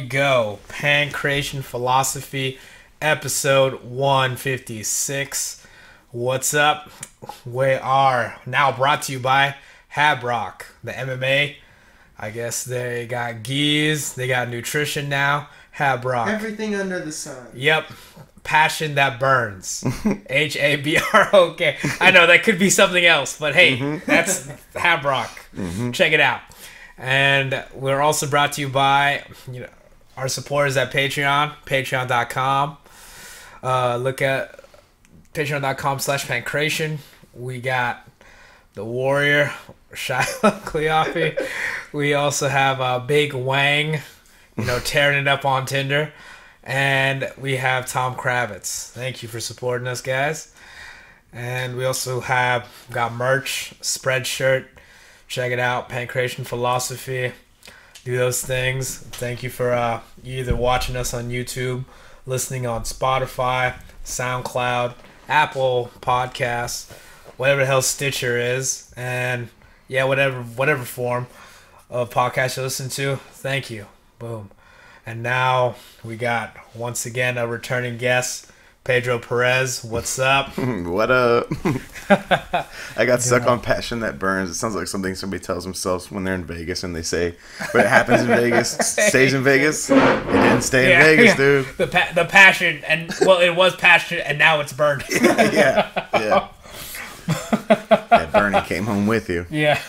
go. Pankration Philosophy, episode 156. What's up? We are now brought to you by Habrock, the MMA. I guess they got geese, they got nutrition now. Habrock. Everything under the sun. Yep. Passion that burns. Habrock. I know that could be something else, but hey, that's Habrock. Check it out. And we're also brought to you by our supporters at Patreon, patreon.com. Look at patreon.com/Pankration. We got the Warrior, Shiloh Cleofe. We also have Big Wang, tearing it up on Tinder. And we have Tom Kravitz. Thank you for supporting us, guys. And we also got merch, Spreadshop. Check it out, Pankration Philosophy. Do those things. Thank you for either watching us on YouTube, listening on Spotify, SoundCloud, Apple Podcasts, whatever the hell Stitcher is, and whatever form of podcast you listen to. Thank you. Boom. And now we got, once again, a returning guest, Pedro Perez. What's up? What up? I got stuck on passion that burns. It sounds like something somebody tells themselves when they're in Vegas and they say, but it happens in Vegas, stays in Vegas. It didn't stay in Vegas, dude. The passion, and it was passion, and now it's burned. Yeah. That burning came home with you. Yeah.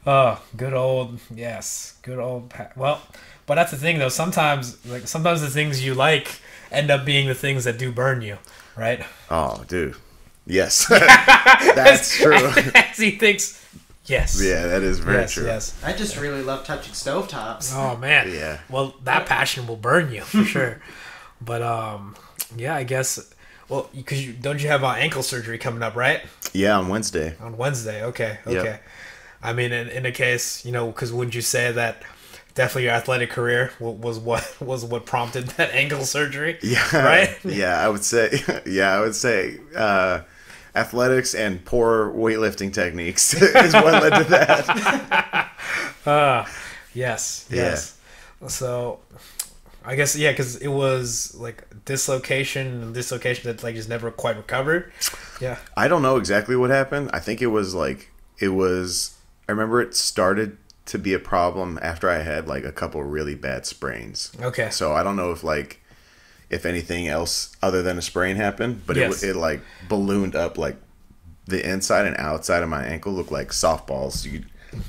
Oh, good old, yes. Good old, well, but that's the thing, though. Sometimes the things you like end up being the things that do burn you, right? Oh, dude. Yes. That's true. As he thinks, yes. Yeah, that is very true. Yes. I just really love touching stovetops. Oh, man. Yeah. Well, that passion will burn you, for sure. But, I guess, well, because don't you have ankle surgery coming up, right? Yeah, on Wednesday. On Wednesday, okay. Yep. I mean, in a case, because wouldn't you say that definitely your athletic career was what prompted that ankle surgery? Yeah, right. Yeah, I would say. Athletics and poor weightlifting techniques is what led to that. Yes. Yeah. So, I guess because it was like dislocation that just never quite recovered. Yeah. I don't know exactly what happened. I think it was. I remember it started to be a problem after I had a couple really bad sprains. Okay. So I don't know if anything else other than a sprain happened, but yes. it ballooned up the inside and outside of my ankle looked like softballs.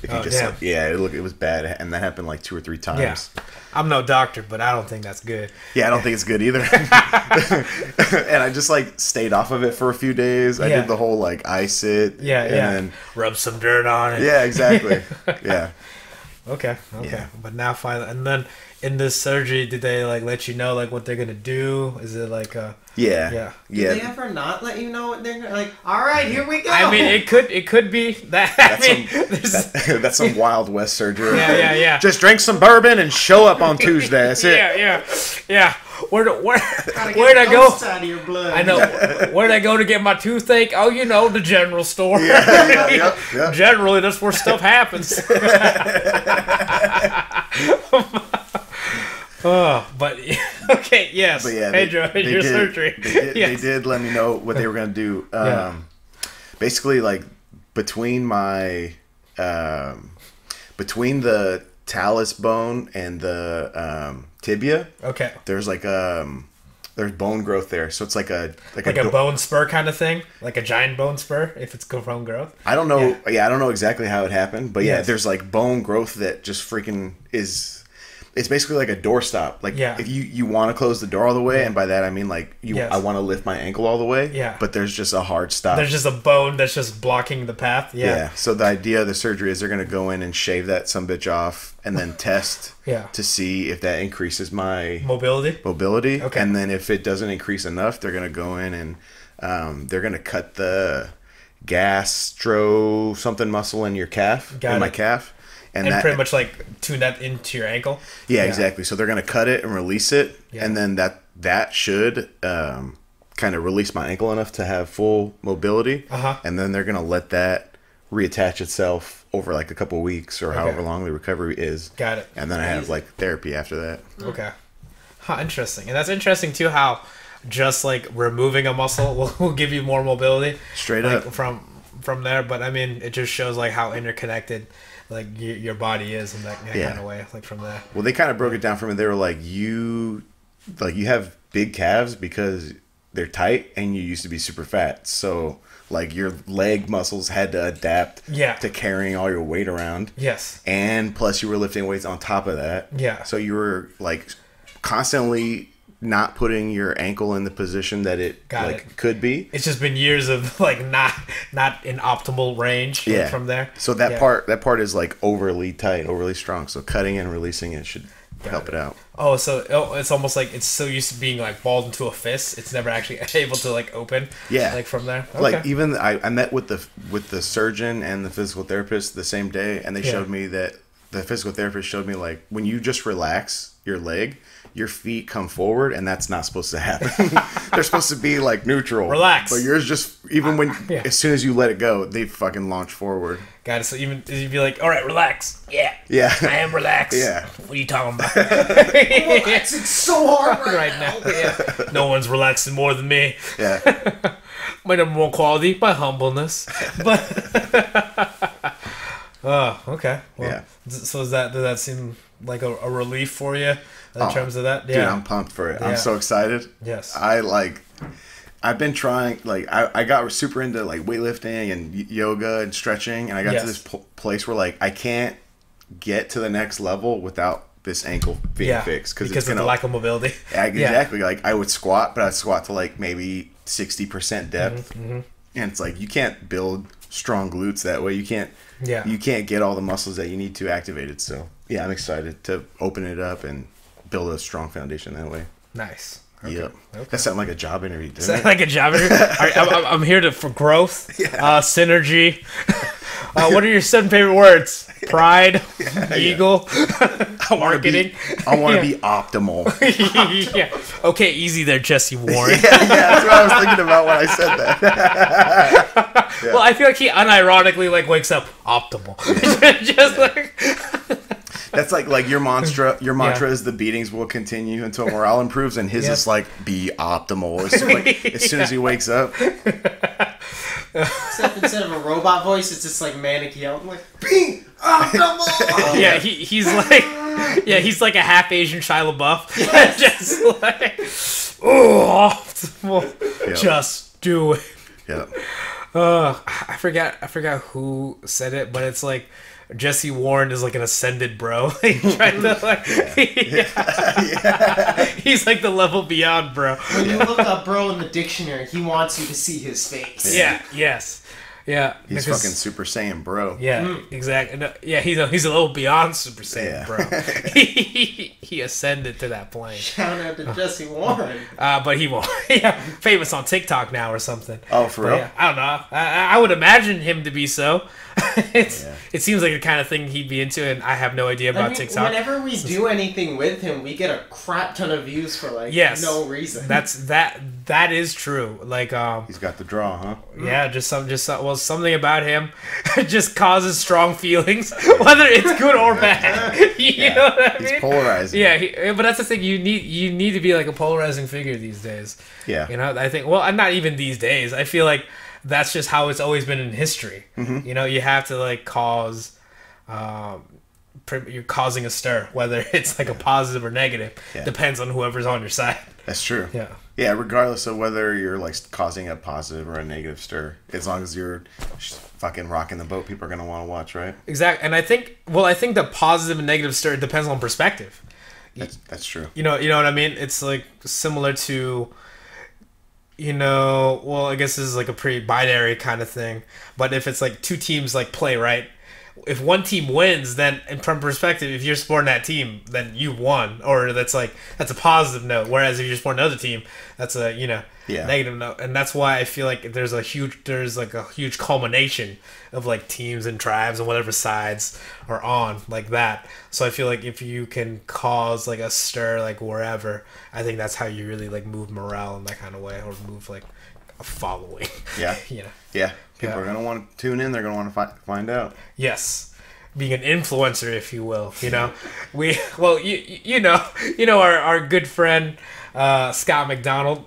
It was bad, and that happened 2 or 3 times. Yeah. I'm no doctor, but I don't think that's good. Yeah, I don't think it's good either. And I just stayed off of it for a few days. I did the whole ice it. Then rub some dirt on it. Yeah, exactly. Yeah. Okay. Yeah. But now finally, and then in this surgery, did they let you know what they're gonna do? Is it Yeah. Did they ever not let you know what they're gonna all right, here we go? I mean, it could be that. That's some Wild West surgery. Yeah. Just drink some bourbon and show up on Tuesday. That's it. Yeah. Where'd I go? Out of your blood. I know. Where'd I go to get my toothache? Oh, the general store. Yeah. Generally, that's where stuff happens. But okay, yes. But yeah, Pedro, your surgery. They did let me know what they were gonna do. Basically, between my between the talus bone and the tibia. Okay. There's there's bone growth there, so it's like a bone spur kind of thing, like a giant bone spur. If it's bone growth. I don't know. Yeah, I don't know exactly how it happened, but yes. There's bone growth that just freaking is. It's basically like a doorstop. If you want to close the door all the way, and by that I mean I want to lift my ankle all the way. Yeah. But there's just a hard stop. There's just a bone that's just blocking the path. Yeah. So the idea of the surgery is they're going to go in and shave that sumbitch off, and then test to see if that increases my mobility. Okay. And then if it doesn't increase enough, they're going to go in and they're going to cut the gastro something muscle in your calf, my calf. And that, pretty much tune that into your ankle. Yeah, exactly. So they're going to cut it and release it, and then that should kind of release my ankle enough to have full mobility. And then they're going to let that reattach itself over like a couple of weeks or however long the recovery is. Got it. And then I have like therapy after that. Okay. Huh, interesting. And that's interesting too how just like removing a muscle will give you more mobility. Straight like, up. From there. But I mean, it just shows like how interconnected like your body is in that kind of way, like from there. Well, they kind of broke it down for me. They were like, you have big calves because they're tight and you used to be super fat. So like your leg muscles had to adapt to carrying all your weight around. Yes. And plus you were lifting weights on top of that. Yeah. So you were like constantly not putting your ankle in the position that it could be. It's just been years of like not in optimal range from there. So that part is like overly tight, overly strong. So cutting and releasing it should help it out. Oh, so it's almost like it's so used to being like balled into a fist. It's never actually able to like open. Yeah. Like from there. Okay. Like even I met with the surgeon and the physical therapist the same day, and they showed me that the physical therapist showed me like when you just relax your leg, your feet come forward, and that's not supposed to happen. They're supposed to be like neutral. Relax. But yours just, even when, as soon as you let it go, they fucking launch forward. Got it. So even you'd be like, all right, relax. Yeah. I am relaxed. Yeah. What are you talking about? Relax. It's so hard right now. Yeah. No one's relaxing more than me. Yeah. My number one quality, my humbleness. But oh, okay. Well, so does that seem like a relief for you in terms of that? Yeah. Dude, I'm pumped for it. I'm so excited. Yes. I've been trying, like, I got super into, like, weightlifting and yoga and stretching, and I got to this place where, like, I can't get to the next level without this ankle being fixed. Because of the lack of mobility. Exactly. Like, I would squat, but I'd squat to, like, maybe 60% depth. Mm-hmm. And it's like, you can't build strong glutes that way. You can't get all the muscles that you need to activated. So, yeah, I'm excited to open it up and build a strong foundation that way. Nice. Okay. Yep. Okay. That sounded like a job interview, didn't it? Like a job interview? I'm here for growth, synergy. What are your 7 favorite words? Pride, eagle, marketing. I want to be optimal. Okay, easy there, Jesse Warren. That's what I was thinking about when I said that. Well, I feel like he unironically like wakes up optimal. Just like... That's like your mantra. Your mantra is the beatings will continue until morale improves, and his is like be optimal. As soon as he wakes up. Except instead of a robot voice, it's just like manic yelling, like be optimal. Yeah, he's like a half Asian Shia LaBeouf. Just like optimal. Just do it. Yeah. I forgot who said it, but it's like Jesse Warren is like an ascended bro. Trying to like, he's like the level beyond bro. When you look up bro in the dictionary, he wants you to see his face. Yeah. He's fucking Super Saiyan, bro. Yeah, exactly. No, yeah, he's a little beyond Super Saiyan, bro. He ascended to that plane. Shout out to Jesse Warren. But he won't. Famous on TikTok now or something. Oh, for real? Yeah, I don't know. I would imagine him to be so. It seems like the kind of thing he'd be into, and I have no idea about TikTok. Whenever we do anything with him, we get a crap ton of views for like no reason. That is true. Like he's got the draw, huh? Yeah, just something about him just causes strong feelings, whether it's good or bad. You know what I mean? He's polarizing. Yeah, but that's the thing. You need to be like a polarizing figure these days. Yeah. You know, I think. Well, not even these days. I feel like that's just how it's always been in history. Mm-hmm. You know, you have to like cause. You're causing a stir, whether it's like a positive or negative. Depends on whoever's on your side. That's true. Yeah, regardless of whether you're like causing a positive or a negative stir, as long as you're fucking rocking the boat, people are gonna want to watch, right? Exactly. And I think the positive and negative stir depends on perspective. That's true. You know what I mean? It's like similar to, well, I guess this is like a pretty binary kind of thing. But if it's like two teams like play, right? If one team wins, then from perspective, if you're supporting that team, then you won, or that's a positive note. Whereas if you're supporting another team, that's a negative note, and that's why I feel like there's a huge culmination of like teams and tribes and whatever sides are on like that. So I feel like if you can cause like a stir like wherever, I think that's how you really like move morale in that kind of way, or move like following. Yeah. You know. Yeah. People Yeah. are gonna want to tune in. They're gonna want to find out. Yes, being an influencer, if you will. You know, you know our good friend Scott McDonald.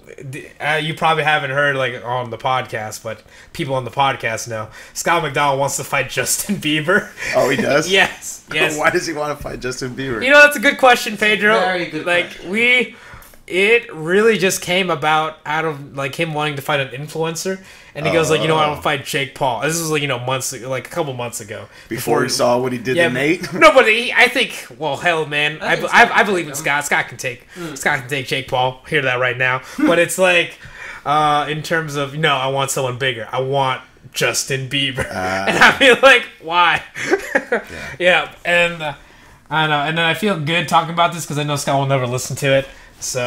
You probably haven't heard like on the podcast, but people on the podcast know Scott McDonald wants to fight Justin Bieber. Oh, he does. Yes. Why does he want to fight Justin Bieber? You know, that's a good question, Pedro. Very good question. It really just came about out of like him wanting to fight an influencer, and he goes like, you know, I want to fight Jake Paul. This was like, you know, a couple months ago. Before he saw what he did to Nate. No, but I think, well, hell, man, I believe in Scott. Scott can take Jake Paul. Hear that right now. But it's like, in terms of, no, I want someone bigger. I want Justin Bieber, and I feel like, why? Yeah, and I know, and then I feel good talking about this because I know Scott will never listen to it. So,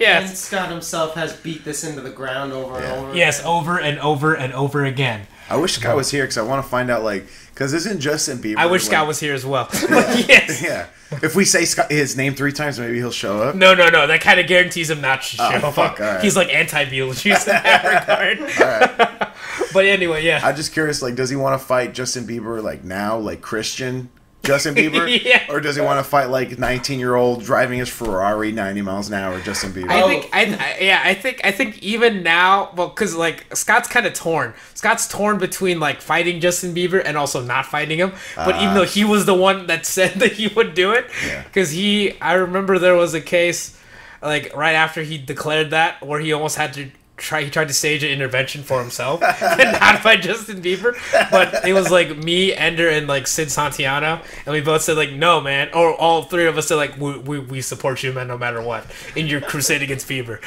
And Scott himself has beat this into the ground over and over. Yes, over and over and over again. I wish Scott was here because I want to find out, like, because isn't Justin Bieber? I wish Scott was here as well. Yes. Yeah. If we say his name 3 times, maybe he'll show up. No. That kind of guarantees him not to show up. Fuck, all right. He's like anti-Beetlejuice in that regard. All right. But anyway, yeah. I'm just curious, like, does he want to fight Justin Bieber, like, now, like, Christian Justin Bieber? Yeah. Or does he want to fight, like, 19-year-old driving his Ferrari 90 miles an hour Justin Bieber? I think even now, well, because, like, Scott's kind of torn. Scott's torn between, like, fighting Justin Bieber and also not fighting him. But even though he was the one that said that he would do it, because I remember there was a case, like, right after he declared that, where he almost had to he tried to stage an intervention for himself and not fight Justin Bieber, but it was like me, Ender, and like Sid Santiano, and we both said like, no, man, or all 3 of us said like, we support you, man, no matter what, in your crusade against Bieber.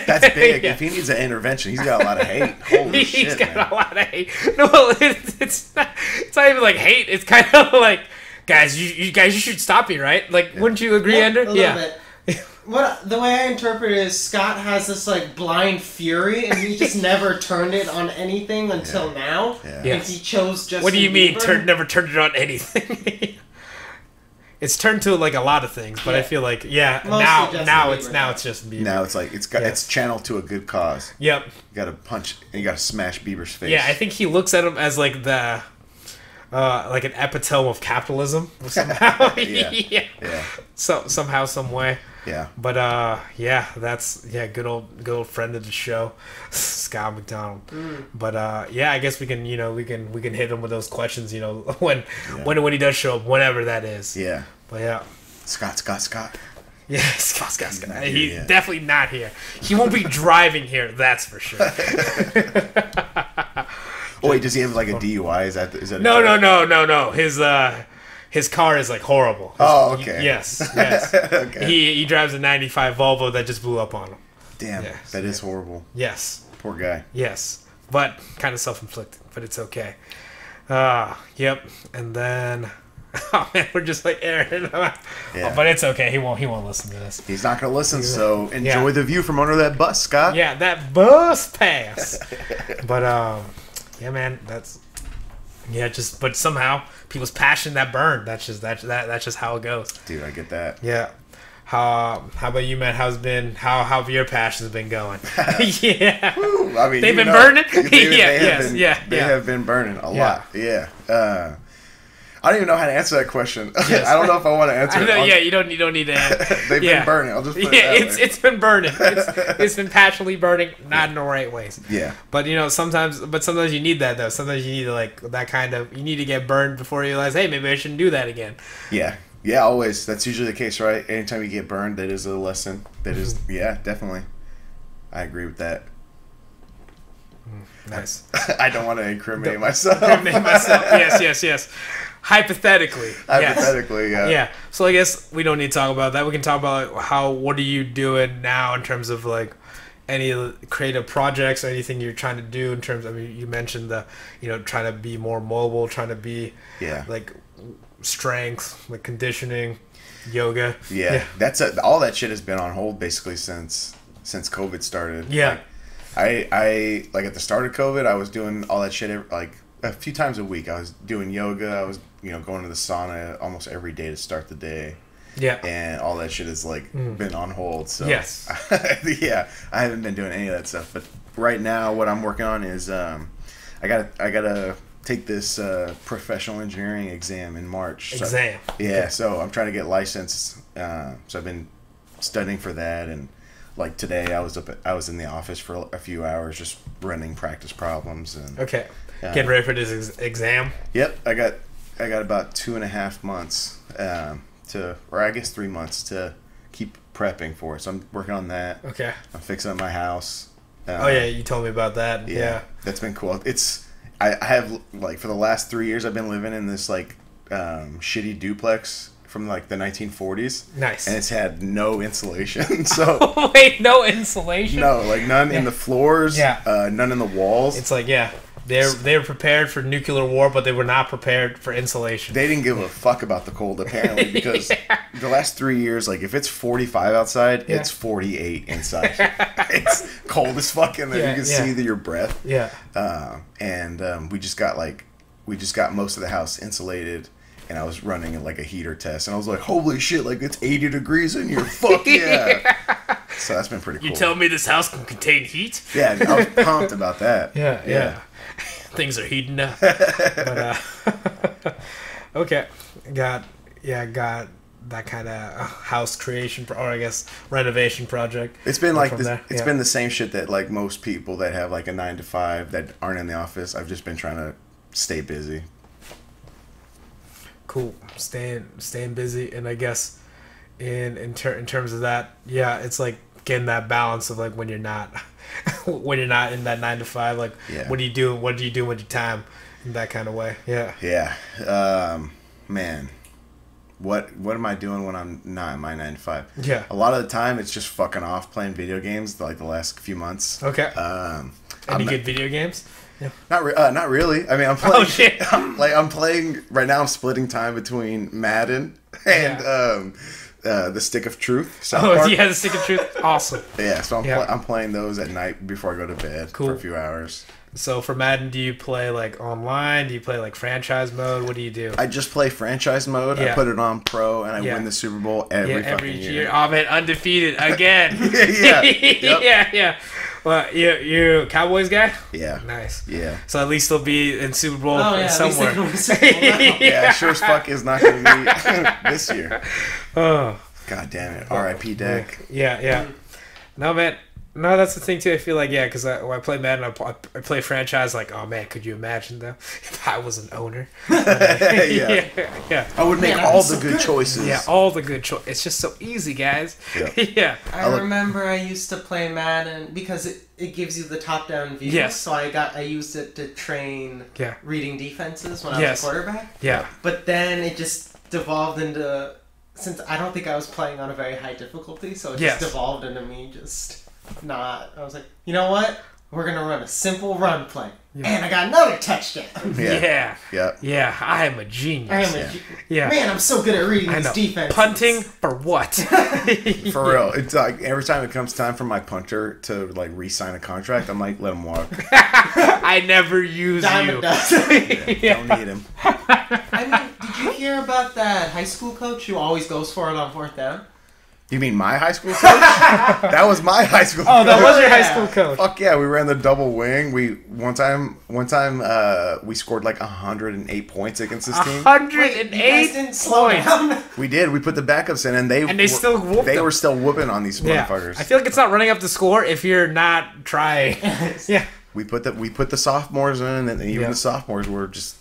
That's big. If he needs an intervention, he's got a lot of hate. Holy shit, he's got man. a lot of hate. No, it's not even like hate. It's kind of like, guys, you should stop me, right? Like, wouldn't you agree, Ender? A little bit. The way I interpret it is Scott has this like blind fury, and he just never turned it on anything until now. Yeah. Yes. And he chose Justin What do you mean? Bieber. Never turned it on anything. It's turned to like a lot of things, but I feel like Mostly now Justin Bieber. it's just Bieber. Now it's like it's channeled to a good cause. Yep. You got to punch and you got to smash Bieber's face. Yeah, I think he looks at him as like the like an epitome of capitalism somehow. Yeah. So somehow, some way. Yeah. But that's good old friend of the show, Scott McDonald. But I guess we can hit him with those questions, when he does show up, whenever that is. Yeah. But yeah. Scott. Yeah, Scott. He's definitely not here. He won't be driving here, that's for sure. Oh wait, does he have like a DUI? Is that No. His car is like horrible. Oh, okay. Yes. Okay. He drives a 95 Volvo that just blew up on him. Damn, Yes. that is horrible. Yes. Poor guy. Yes. But kind of self-inflicted, but it's okay. Yep. And then oh man, we're just like Aaron. Yeah. Oh, but it's okay. He won't listen to this. He's not gonna listen, so enjoy the view from under that bus, Scott. Yeah, that bus pass. But yeah, man, but somehow people's passion that burn. That's just how it goes. Dude, I get that. Yeah. How about you, man? How have your passions been going? Yeah. Woo, I mean, they've been burning. They Yeah. have been burning a lot. Yeah. I don't even know how to answer that question. Yes. I don't know if I want to answer it. You don't need to answer. They've been burning. I'll just put it that way. It's been burning. It's been passionately burning, not in the right ways. Yeah. But sometimes you need that though. Sometimes you need to like that kind of. You need to get burned before you realize, hey, maybe I shouldn't do that again. Yeah. Yeah, always. That's usually the case, right? Anytime you get burned, that is a lesson. That is, yeah, definitely. I agree with that. Nice. I don't want to incriminate myself. Yes. Hypothetically, yeah. Yeah. So I guess we don't need to talk about that. We can talk about like, what are you doing now in terms of like any creative projects or anything you're trying to do in terms of, I mean, you mentioned trying to be more mobile, trying to be like strength, like conditioning, yoga. Yeah. That's all that shit has been on hold basically since COVID started. Yeah. Like, I like at the start of COVID, I was doing all that shit like a few times a week. I was doing yoga. I was going to the sauna almost every day to start the day. Yeah. And all that shit has like been on hold. So Yes. yeah, I haven't been doing any of that stuff. But right now, what I'm working on is I gotta take this professional engineering exam in March. Exam. Yeah. So I'm trying to get licensed. So I've been studying for that, and like today I was in the office for a few hours just running practice problems and. Okay. Getting ready for this exam. Yep. I got about 2.5 months. Or I guess 3 months to keep prepping for it. So I'm working on that. Okay. I'm fixing up my house. Oh yeah, you told me about that. Yeah. That's been cool. I have like for the last 3 years I've been living in this like shitty duplex from like the 1940s. Nice. And it's had no insulation. So wait, no insulation? No, like none in the floors. Yeah. None in the walls. It's like they were prepared for nuclear war, but they were not prepared for insulation. They didn't give a fuck about the cold, apparently, because the last 3 years, like, if it's 45 outside, it's 48 inside. It's cold as fuck in there. You can see your breath. Yeah. And we just got most of the house insulated, and I was running like a heater test, and I was like, holy shit, like, it's 80 degrees in here. Fuck yeah. So that's been pretty cool. You tell me this house can contain heat? Yeah, I was pumped about that. Yeah. Things are heating up. But, okay. Got that kind of house creation, or I guess renovation project. It's been like this. It's been the same shit that like most people that have like a 9 to 5 that aren't in the office. I've just been trying to stay busy. Cool. Staying busy, and I guess in terms of that, yeah, it's like getting that balance of like when you're not in that 9 to 5, like what do you do with your time in that kind of way. Man, what am I doing when I'm not in my 9 to 5? A lot of the time it's just fucking off playing video games, like the last few months. Okay. Any good video games? Not really. I mean, I'm playing. Oh shit! I'm playing right now. I'm splitting time between Madden and the Stick of Truth. South Park. Yeah, the Stick of Truth. Awesome. Yeah, so I'm playing those at night before I go to bed for a few hours. So for Madden, do you play like online? Do you play like franchise mode? What do you do? I just play franchise mode. I put it on pro, and I win the Super Bowl every fucking year. Oh man, undefeated again. Yeah. Well, you Cowboys guy? Yeah. Nice. Yeah. So at least they'll be in Super Bowl somewhere. Yeah, sure as fuck is not going to be this year. Oh. God damn it. R.I.P. Dak. Yeah. No, man. No, that's the thing too. I feel like because when I play Madden, I play franchise. Like, oh man, could you imagine though if I was an owner? Yeah. I would make all the good choices. Yeah, all the good choices. It's just so easy, guys. Yeah. I remember I used to play Madden because it gives you the top-down view. Yes. So I used it to train reading defenses when I was a quarterback. Yeah. But then it just devolved into, since I don't think I was playing on a very high difficulty, so it just devolved into me just. I was like, you know what? We're gonna run a simple run play, and I got another touchdown. Yeah. I am a genius. Man, I'm so good at reading these defenses. Punting for what? For real, it's like every time it comes time for my punter to like re-sign a contract, I'm like, let him walk. I never use Don't need him. I mean, did you hear about that high school coach who always goes for it on 4th down? You mean my high school coach? That was my high school coach. Oh, that was your high school coach. Fuck yeah, we ran the double wing. One time we scored like 108 points against this team. 108 didn't slow down. We did. We put the backups in, and they were still whooping on these motherfuckers. I feel like it's not running up the score if you're not trying. Yeah. We put the sophomores in, and even the sophomores were just.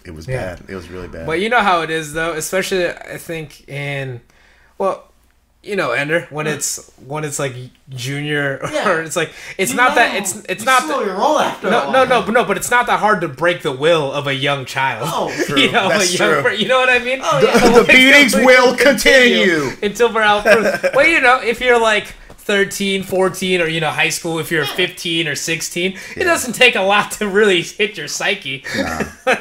It was bad. It was really bad. But you know how it is, though, especially I think you know, Ender, when it's like junior or it's like it's not slow your roll after but it's not that hard to break the will of a young child. Oh, true. That's true. You know what I mean? Oh, yeah. The beatings will continue until we're out. Well, you know, if you're like 13, 14, or high school, if you're 15 or 16, it doesn't take a lot to really hit your psyche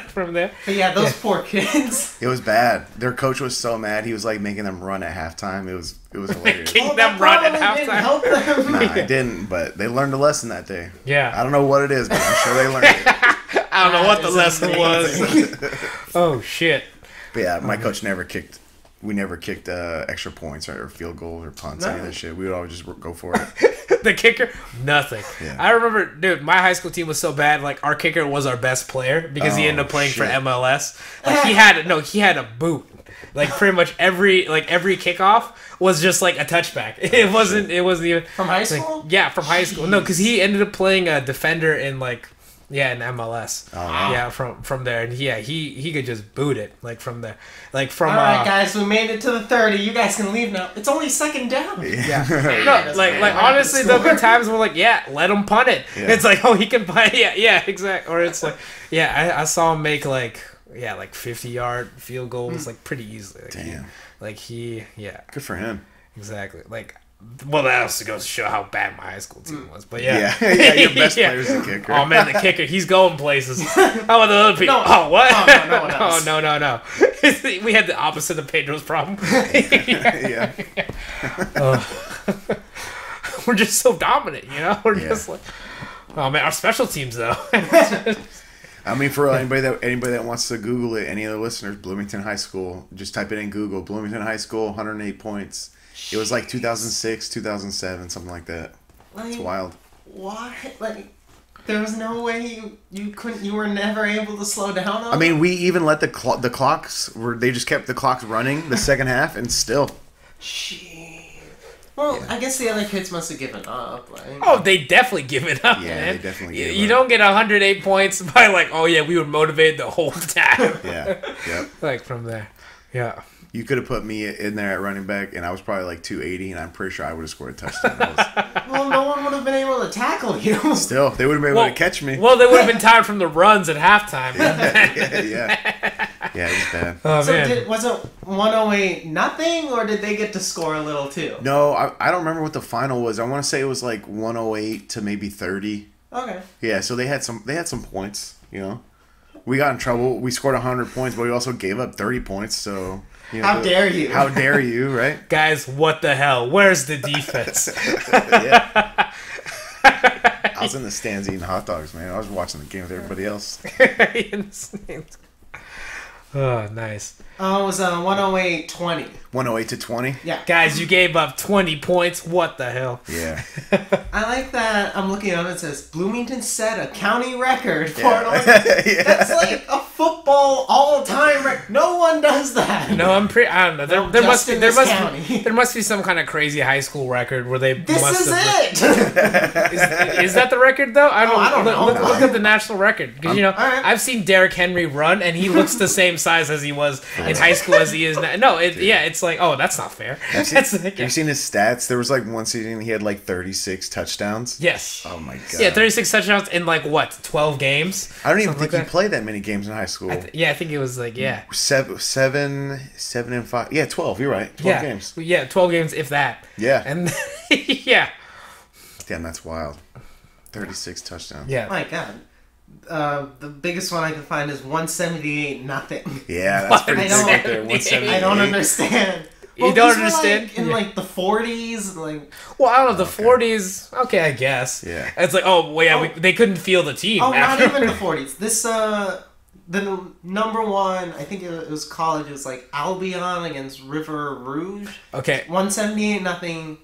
from there. But those poor kids. It was bad. Their coach was so mad. He was like making them run at halftime. It was hilarious. Making them run at halftime. Didn't help them. Nah, it didn't. But they learned a lesson that day. Yeah. I don't know what it is, but I'm sure they learned it. I don't know what the lesson was. Oh shit. But yeah, my coach never kicked we never kicked extra points or field goals or punts, any of that shit. We would always just go for it. The kicker, nothing. Yeah. I remember, dude, my high school team was so bad. Like, our kicker was our best player because he ended up playing for MLS. Like, he had a boot. Like, pretty much every kickoff was just like a touchback. It wasn't even from high school. Like, yeah, from high school. No, because he ended up playing a defender in like. Yeah, in MLS. Oh, wow. Yeah, from there. And yeah, he could just boot it, like, from there. Like, from... All right, guys, we made it to the 30. You guys can leave now. It's only second down. Yeah. No, like honestly, there'll be times where, like, yeah, let him punt it. Yeah. It's like, oh, he can punt. Yeah, exactly. Or it's like, yeah, I saw him make, like 50-yard field goals, like, pretty easily. Like, Damn. Yeah. Good for him. Exactly. Like... Well, that also goes to show how bad my high school team was. But yeah, your best player's the kicker. Oh man, the kicker, he's going places. How about the other people? No, what? No. We had the opposite of Pedro's problem. Yeah. We're just so dominant, you know. We're just like, oh man, our special teams though. I mean, for anybody that wants to Google it, any of the listeners, Bloomington High School, just type it in Google. Bloomington High School, 108 points. It was like 2006, 2007, something like that. Like, it's wild. Why? Like, there was no way you were never able to slow down on I mean, we even let the clocks, they just kept the clocks running the second half, and still. Shit. Well, yeah. I guess the other kids must have given up. Like. Oh, they definitely given up, yeah, man. They definitely gave up. You don't get 108 points by like, oh yeah, we were motivated the whole time. Yeah, yep. Like from there. Yeah. You could have put me in there at running back, and I was probably like 280, and I'm pretty sure I would have scored a touchdown. Well, no one would have been able to tackle you. Still, they would have been able to catch me. Well, they would have been tired from the runs at halftime. Yeah, it was bad. Oh, so man. Was it 108 nothing, or did they get to score a little too? No, I don't remember what the final was. I want to say it was like 108 to maybe 30. Okay. Yeah, so they had some points, you know. We got in trouble. We scored 100 points, but we also gave up 30 points, so... You know, how dare you? How dare you, right? Guys, what the hell? Where's the defense? Yeah. I was in the stands eating hot dogs, man. I was watching the game with everybody else. Oh, nice. It was 108-20. 108 to 20? Yeah. Guys, you gave up 20 points. What the hell? Yeah. I like that. I'm looking up. It says Bloomington set a county record for it. That's like a football all-time record. No one does that. No, I don't know. There must be some kind of crazy high school record where they. This is it. Is that the record though? I don't know. Look at the national record because right. I've seen Derrick Henry run and he looks the same size as he was in high school as he is now. No, it's like, oh, that's not fair. Have you seen his stats? There was like one season he had like 36 touchdowns. Yes. Oh my god. Yeah, 36 touchdowns in like what, 12 games? I don't even think he played that many games in high school. I think it was like 7 and 5. Yeah, 12. You're right. 12 games. Yeah, 12 games if that. Yeah. And yeah. Damn, that's wild. 36 touchdowns. Yeah. My god. The biggest one I can find is 178 nothing. Yeah, that's pretty big right there. 178. I don't understand. You don't understand? Like in like the 40s, like. Well, I don't know, the 40s. Okay, I guess. Yeah. It's like, they couldn't feel the team. Oh, not even the 40s. This the number one, I think it was college. It was like Albion against River Rouge. Okay. 178-0,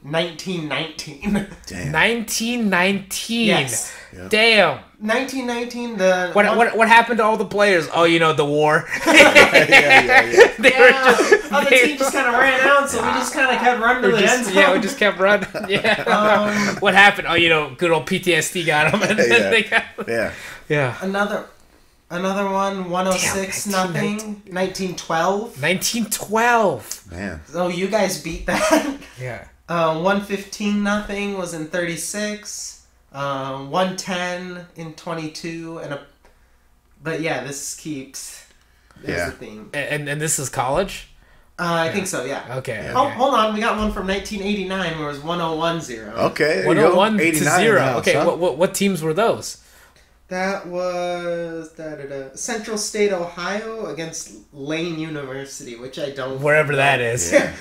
1919. Damn. 1919. Yes. Yep. Damn. 1919. What happened to all the players? Oh, the war. Yeah. Other team just kind of ran out, so we just kind of kept running to the end zone. Yeah, we just kept running. Yeah. What happened? Oh, good old PTSD got them, and then they got. Yeah. Another one, 106-0, 1912. 1912. Man. Oh, you guys beat that. Yeah. 115-0 was in 36. 110 in 22, but yeah, this keeps. There's the theme. And this is college. I think so. Yeah. Okay. Oh, hold on, we got one from 1989 where it was 101-0. Okay. 101 to 0. Okay. Huh? What teams were those? That was Central State, Ohio against Lane University, which I don't. Wherever that is. Yeah.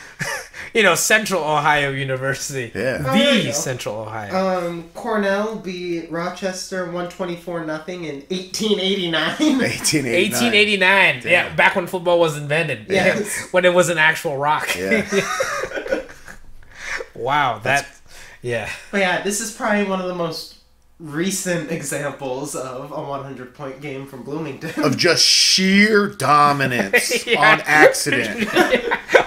Central Ohio University. Yeah. The Central Ohio. Cornell beat Rochester 124-0 in 1889. 1889. Yeah, back when football was invented. Yes. When it was an actual rock. Yeah. Wow, yeah. But yeah, this is probably one of the most recent examples of a 100-point game from Bloomington. Of just sheer dominance on accident.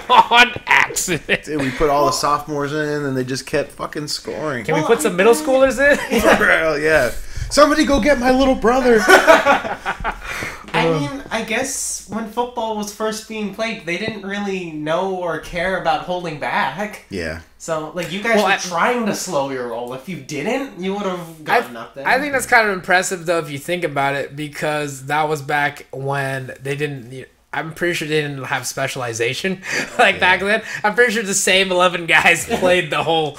On accident. Dude, we put all the sophomores in and they just kept fucking scoring. Can we put some middle schoolers in? For real, yeah. Somebody go get my little brother. I mean, I guess when football was first being played, they didn't really know or care about holding back. Yeah. So, like, you guys were trying to slow your roll. If you didn't, you would have gotten up there. I think that's kind of impressive, though, if you think about it, because that was back when they didn't... I'm pretty sure they didn't have specialization back then. I'm pretty sure the same 11 guys played the whole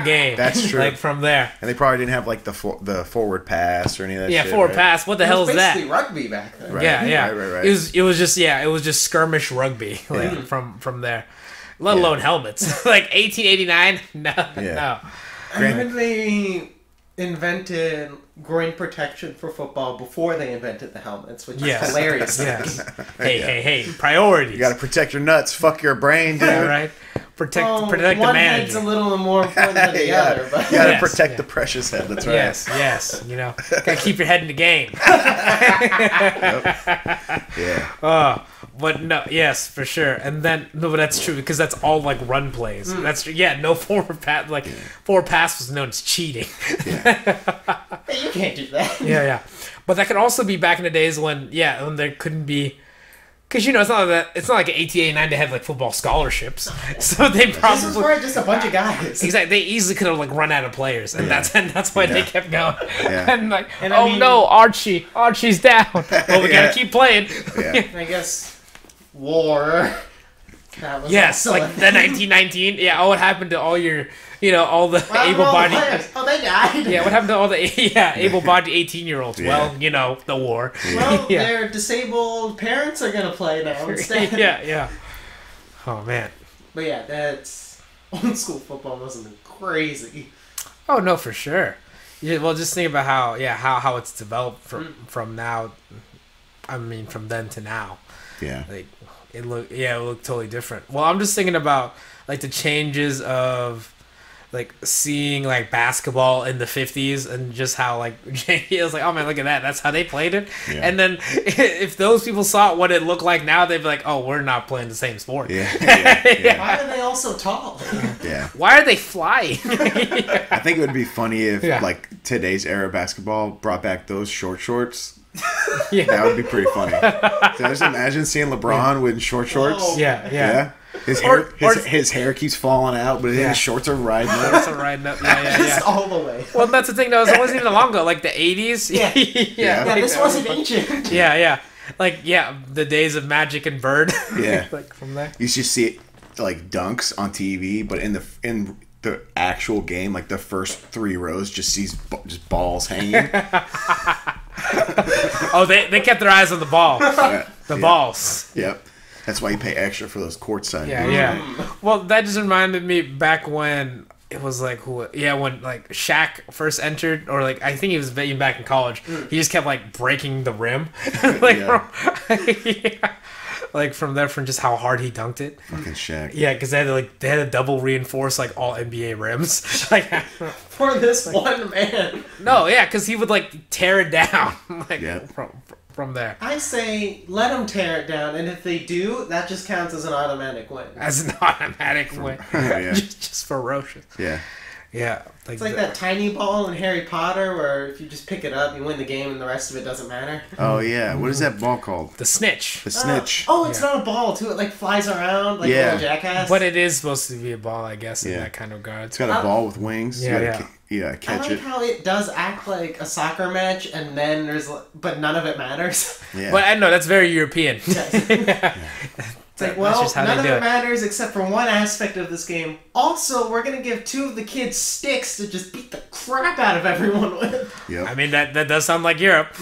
game. That's true. Like from there. And they probably didn't have like the forward pass or any of that shit. Yeah, forward pass. What the hell is that? Basically rugby back then. Right. Yeah. Right. It was just skirmish rugby from there. Let alone helmets. Like 1889? No. I heard they invented groin protection for football before they invented the helmets, which is hilarious. Yes. Hey, priorities. You gotta protect your nuts. Fuck your brain, dude. Yeah, right. Protect the manager. One head's a little more important than the other. But you gotta protect the precious head. That's right. Yes. Gotta keep your head in the game. Yeah. But no, yes, for sure. And then but that's true because that's all like run plays. That's true. Yeah, no forward pass. Like forward pass was known as cheating. Hey, you can't do that. Yeah. But that could also be back in the days when there couldn't be. Because it's not like an 1889 they had like football scholarships, so they probably this was probably just a bunch of guys. Exactly, they easily could have like run out of players, and that's why they kept going. Yeah. And no, Archie's down. Well, we gotta keep playing. Yeah. I guess war. Yes, like the 1919. Yeah, what happened to all your, all the able-bodied? Oh, they died. Yeah, what happened to all the able-bodied 18-year-olds? Yeah. Well, the war. Well, their disabled parents are gonna play now instead. Yeah. Oh man. But yeah, that's old school football must have been crazy. Oh no, for sure. Yeah, well, just think about how it's developed from now. I mean, from then to now. Yeah. Like it looked totally different. Well, I'm just thinking about like the changes of like seeing like basketball in the 50s and just how like it was like, oh man, look at that, that's how they played it. Yeah. And then if those people saw what it looked like now, they'd be like, oh, we're not playing the same sport. Yeah. Why are they all so tall? Yeah. Why are they flying? I think it would be funny if like today's era basketball brought back those short shorts. Yeah. That would be pretty funny. So just imagine seeing LeBron with short shorts. Oh. Yeah. His hair keeps falling out, but his shorts are riding up. Just all the way. Well, that's the thing, though. It wasn't even long ago. Like the 80s. Yeah, this wasn't ancient. Yeah. Like, the days of Magic and Bird. Yeah. Like from there. You should see it, like dunks on TV, but in the actual game, like the first 3 rows just sees just balls hanging. Oh, they kept their eyes on the ball. The balls. Yep. That's why you pay extra for those courtside. Yeah. Well, that just reminded me back when it was like when like Shaq first entered, or like I think he was even back in college. He just kept like breaking the rim, like from there, from just how hard he dunked it. Fucking Shaq. Yeah, because they had to double reinforce like all NBA rims, like for this one man. No, because he would like tear it down, like from there. I say let them tear it down, and if they do, that just counts as an automatic win. As an automatic win. just ferocious. Yeah. Yeah. It's like that tiny ball in Harry Potter where if you just pick it up, you win the game and the rest of it doesn't matter. Oh, yeah. What is that ball called? The snitch. The snitch. It's not a ball, too. It like flies around like a little jackass. But it is supposed to be a ball, I guess, in that kind of regard. It's got a ball with wings. Yeah, catch I like how it does act like a soccer match, and then but none of it matters. Yeah. But I know that's very European. It's like, well, none of it matters except for one aspect of this game. Also, we're going to give 2 of the kids sticks to just beat the crap out of everyone with. Yep. I mean, that does sound like Europe.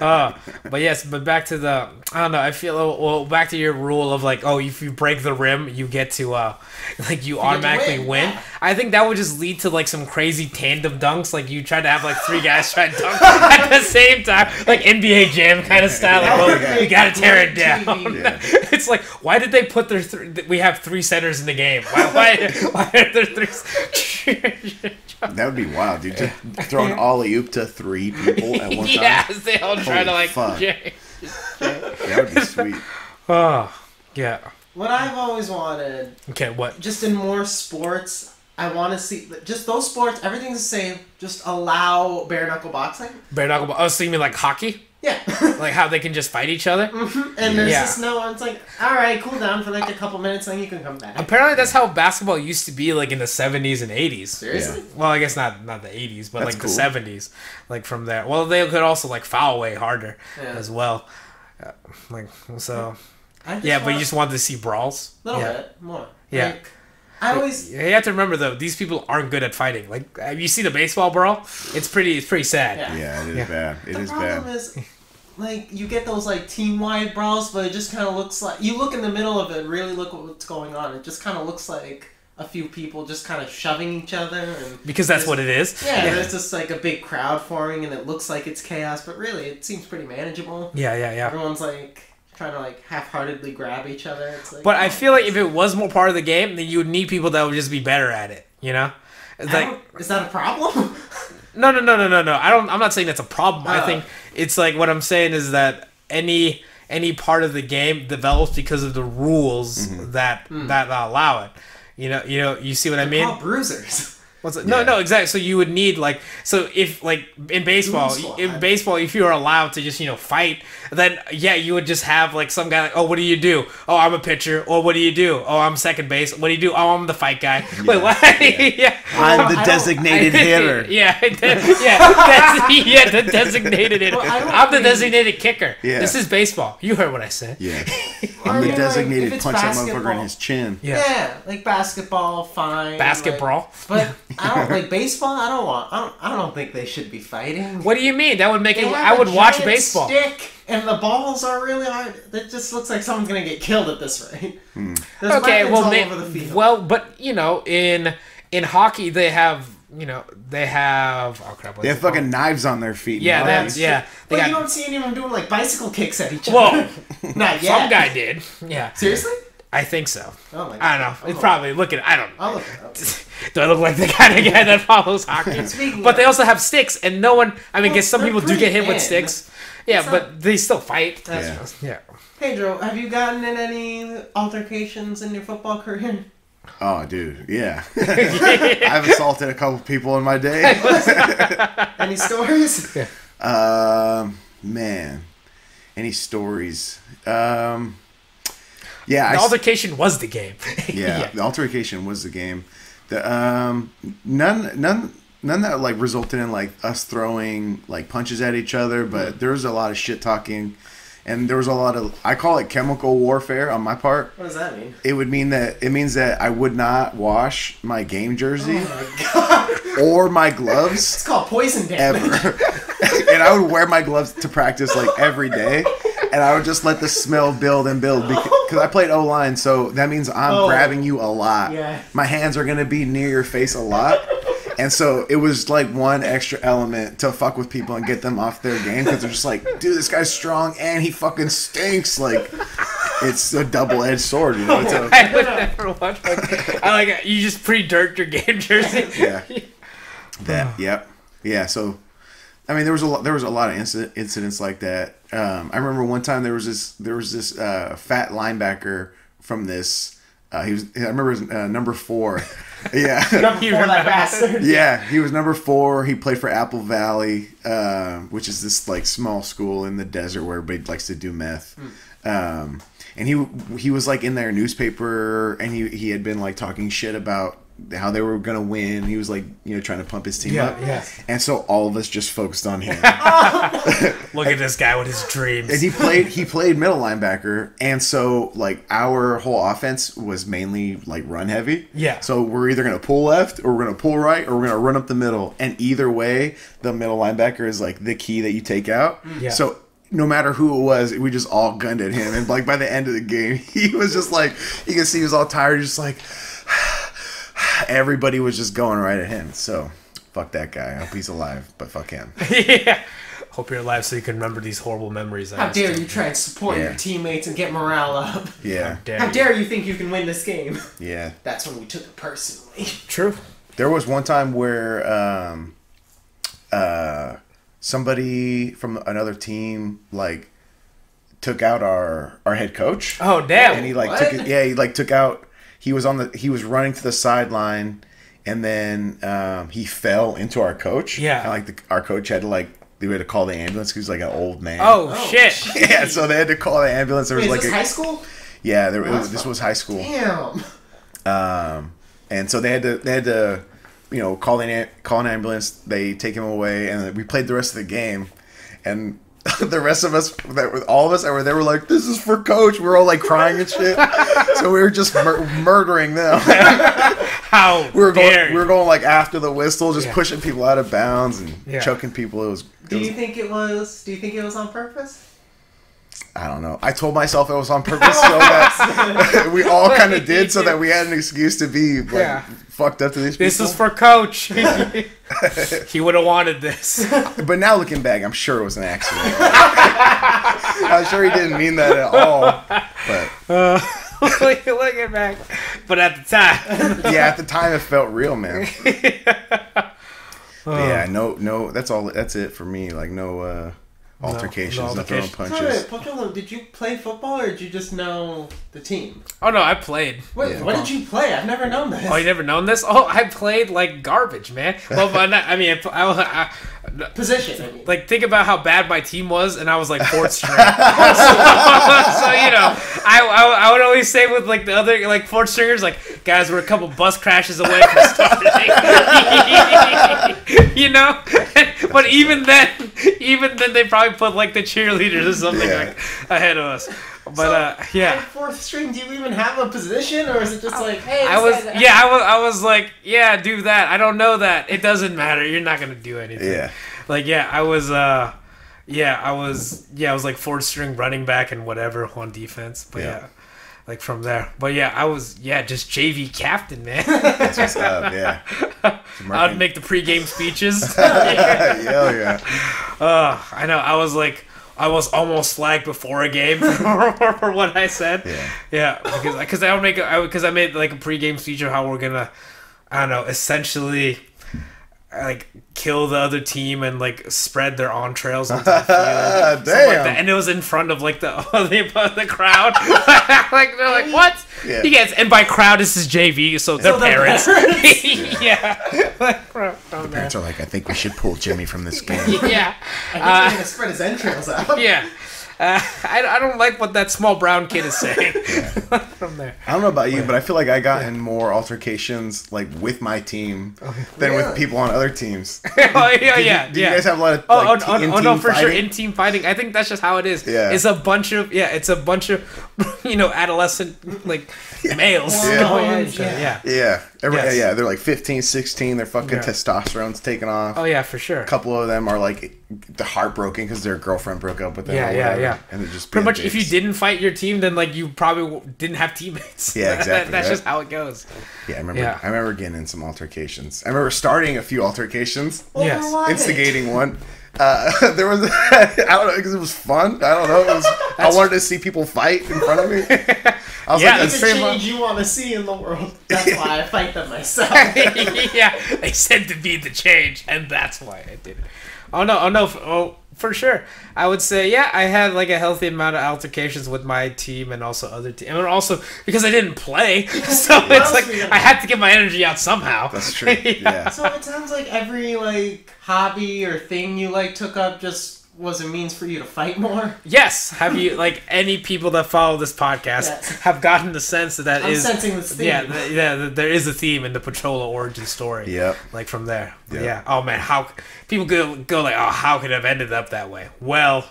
But yes, but back to the, I don't know, I feel, well, back to your rule of like, oh, if you break the rim, you get to, like, you automatically win. Yeah. I think that would just lead to like some crazy tandem dunks, like you try to have like 3 guys try to dunk at the same time, like NBA Jam kind of style, like, oh, you gotta tear it down. Yeah. It's like, why did they put we have 3 centers in the game? Why are there 3? That would be wild, dude. Just throw an alley-oop to 3 people at one time. Yes, they all try Holy to like. fuck. That would be sweet. Oh, yeah. What I've always wanted, Okay, what? just in more sports, I want to see just those sports. Everything's the same. Just allow bare knuckle boxing. Bare knuckle. Oh, so you mean like hockey? Yeah. Like how they can just fight each other? And there's just no. It's like, all right, cool down for like a couple minutes, then you can come back. Apparently, that's how basketball used to be, like in the 70s and 80s. Seriously? Yeah. Well, I guess not the 80s, but That's like cool. the 70s, like from there. Well, they could also like foul way harder as well. Like so. Yeah, but you just wanted to see brawls. A little bit more. Yeah. Like, I always. You have to remember though, these people aren't good at fighting. Like, you see the baseball brawl? It's pretty sad. Yeah, it is bad. It is The problem bad. is, like, you get those like team-wide brawls, but it just kind of looks like you look in the middle of it, and really look at what's going on. It just kind of looks like a few people just kind of shoving each other, and Because that's what it is. yeah, there's just like a big crowd forming, and it looks like it's chaos, but really it seems pretty manageable. Yeah. Everyone's like trying to like half-heartedly grab each other. It's like, But I feel like if it was more part of the game, then you would need people that would just be better at it. You know, it's like is that a problem? no. I'm not saying that's a problem. I think it's like what I'm saying is that any part of the game develops because of the rules that allow it. You see what I mean? Called bruisers. What's it? Yeah. No, exactly. So you would need if like in baseball, if you were allowed to just fight, then you would just have like some guy like, oh, what do you do? Oh, I'm a pitcher. Or what do you do? Oh, I'm second base. What do you do? Oh, I'm the fight guy. Wait, what? I'm the designated hitter. The designated hitter. I'm the designated kicker. Yeah. This is baseball. You heard what I said. Yeah. I I'm the mean, designated like, if it's punch that motherfucker basketball- in his chin. Yeah, like basketball, fine. Basketball. But I don't like baseball. I don't think they should be fighting. What do you mean? That would make They it. have I would a watch giant baseball. Stick, and the balls are really hard. It just looks like someone's gonna get killed at this rate. There's Okay, weapons well, all over the field. but in hockey they have oh crap, They have fucking knives on their feet. yeah, now. they But got you don't see anyone doing like bicycle kicks at each Whoa. other. Not yet. some guy did. Yeah, Seriously? I think so. Oh my God. I don't know. It's probably I don't know. I'll look it up. Do I look like the kind of guy that follows hockey? Speaking But of- they also have sticks, and no one. I mean, guess some they're people do get hit pretty with thin. sticks. Yeah, It's but they still fight. That's Yeah. Yeah. Pedro, have you gotten in any altercations in your football career? Oh, dude. Yeah. I've assaulted a couple people in my day. Any stories? Man. Any stories? The altercation was the game. Yeah, the altercation was the game. None that like resulted in like us throwing like punches at each other, but there was a lot of shit talking, and there was a lot of, I call it chemical warfare on my part. What does that mean? It means that I would not wash my game jersey Oh my God. or my gloves It's called poison damage. ever. And I would wear my gloves to practice like every day, and I would just let the smell build and build because I played O-line, so that means I'm grabbing you a lot. Yeah. My hands are gonna be near your face a lot, and so it was like one extra element to fuck with people and get them off their game because they're just like, dude, this guy's strong and he fucking stinks. Like, it's a double-edged sword, you know. It's a, I would never watch. I like it. You just pre-dirt your game jersey. yeah. Yep. Yeah. So, I mean, there was a lot of incidents like that. I remember one time there was this fat linebacker from this. I remember his, number 4. Yeah. Number 4, that bastard. Yeah, he was number 4. He played for Apple Valley, which is this like small school in the desert where everybody likes to do meth. And he was like in their newspaper, and he had been like talking shit about how they were gonna win. He was like, trying to pump his team up. Yeah. And so all of us just focused on him. Look at this guy with his dreams. And he played middle linebacker, and so like our whole offense was mainly like run heavy. Yeah. So we're either gonna pull left, or we're gonna pull right, or we're gonna run up the middle. And either way, the middle linebacker is like the key that you take out. Yeah. So no matter who it was, we just all gunned at him. And like by the end of the game, he was just like, you can see he was all tired, just like everybody was just going right at him. So fuck that guy. I hope he's alive, but fuck him. Yeah. Hope you're alive so you can remember these horrible memories. How dare you try and support your teammates and get morale up? Yeah. How dare you think you can win this game? Yeah. That's when we took it personally. True. There was one time where somebody from another team like took out our head coach. Oh damn! And he like took it. Yeah, he like took out. He was running to the sideline, and then he fell into our coach. Yeah. And like our coach had to like. They had to call the ambulance because he was like an old man. Oh shit! Yeah, so they had to call the ambulance. There was Wait, is this high school? Yeah, this was high school. Damn. And so they had to, call an ambulance. They take him away, and we played the rest of the game. And the rest of us, all of us that were there, were like, "This is for coach." We were all like crying and shit. So we were just murdering them. How we were going like after the whistle, just pushing people out of bounds and choking people. Do you think it was on purpose? I don't know. I told myself it was on purpose so that we all kind of did, so that we had an excuse to be fucked up to these people. This is for coach. He would have wanted this. But now looking back, I'm sure it was an accident. I'm sure he didn't mean that at all. But looking back, but at the time, at the time it felt real, man. But yeah, no. That's all. That's it for me. Like no altercations, no throwing punches. Pocholo, did you play football or did you just know the team? Oh no, I played. Wait, what did you play? I've never known this. Oh, you never known this? Oh, I played like garbage, man. Well, but I position. I mean. Like think about how bad my team was, and I was like fourth string. So I would always say with like the other like fourth stringers, like guys, we're a couple bus crashes away from starting. But even then they probably put like the cheerleaders or something like ahead of us. But fourth string, do you even have a position, or is it just like, hey? I was like, yeah, do that. I don't know that. It doesn't matter. You're not gonna do anything. Yeah. Like I was like fourth string running back and whatever on defense. But like from there. But I was just JV captain, man. That's what's up. Yeah. I would make the pregame speeches. Hell yeah. I know. I was almost flagged before a game for what I said. Yeah, because I made like a pregame speech of how we're gonna, I don't know, essentially, like kill the other team and like spread their entrails onto the field. Damn. Like that. And it was in front of like the crowd. Like they're like, what? Yeah. You guys, and by crowd this is JV, so they're parents. Parents are like, I think we should pull Jimmy from this game. Yeah. I think he's gonna spread his entrails out. Yeah. I don't like what that small brown kid is saying. From there. I don't know about you, but I feel like I got in more altercations like with my team than with people on other teams. Did you guys have a lot of no, for sure, in team fighting. I think that's just how it is. Yeah. It's a bunch of adolescent like males. They're like 15, 16. Their fucking testosterone's taking off. Oh yeah, for sure. A couple of them are like heartbroken because their girlfriend broke up with them. Yeah. And they're just pretty much. dicks. If you didn't fight your team, then like you probably didn't have teammates. Yeah, exactly. That's just how it goes. Yeah, I remember getting in some altercations. I remember starting a few altercations. Yes. Instigating one. There was I don't know, because it was fun. I don't know. I wanted to see people fight in front of me. I was it's the change you want to see in the world. That's why I fight them myself. Yeah, they said to be the change, and that's why I did it. Oh no, for sure. I would say, I had like a healthy amount of altercations with my team and also other teams. And also because I didn't play, so it's like I had to get my energy out somehow. That's true. Yeah. So it sounds like every like hobby or thing you like took up just was a means for you to fight more. Yes. Have you like any people that follow this podcast have gotten the sense that I'm sensing this theme. Yeah, there is a theme in the Pachola origin story. Yep. Like from there. Yep. Yeah. Oh man, how people go like, oh, how could it have ended up that way? Well,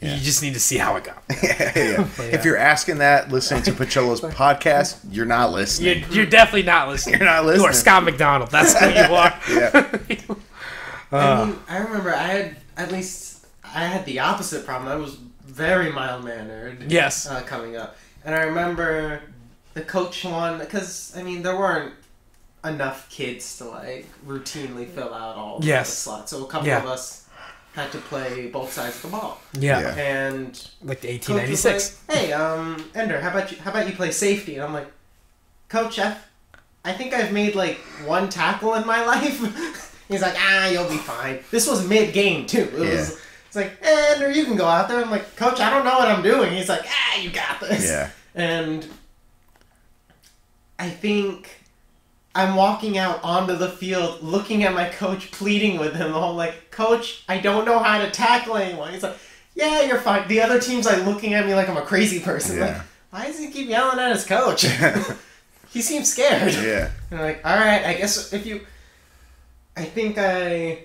you just need to see how it got. If you're asking that, listening to Pachola's podcast, you're not listening. You're definitely not listening. You're not listening. You are Scott McDonald. That's who you are. I remember I I had the opposite problem. I was very mild-mannered. Yes. Coming up. And I remember the coach one, because, I mean, there weren't enough kids to, like, routinely fill out all the slots. So a couple of us had to play both sides of the ball. Yeah. And... like the 1896. Like, hey, Ender, how about you play safety? And I'm like, Coach, I think I've made, like, one tackle in my life. He's like, you'll be fine. This was mid-game, too. It's like, Ender, you can go out there. I'm like, Coach, I don't know what I'm doing. He's like, you got this. Yeah. And I think I'm walking out onto the field, looking at my coach, pleading with him. I'm like, Coach, I don't know how to tackle anyone. He's like, yeah, you're fine. The other team's like looking at me like I'm a crazy person. Like, why does he keep yelling at his coach? He seems scared. Yeah. And I'm like, all right, I guess if you... the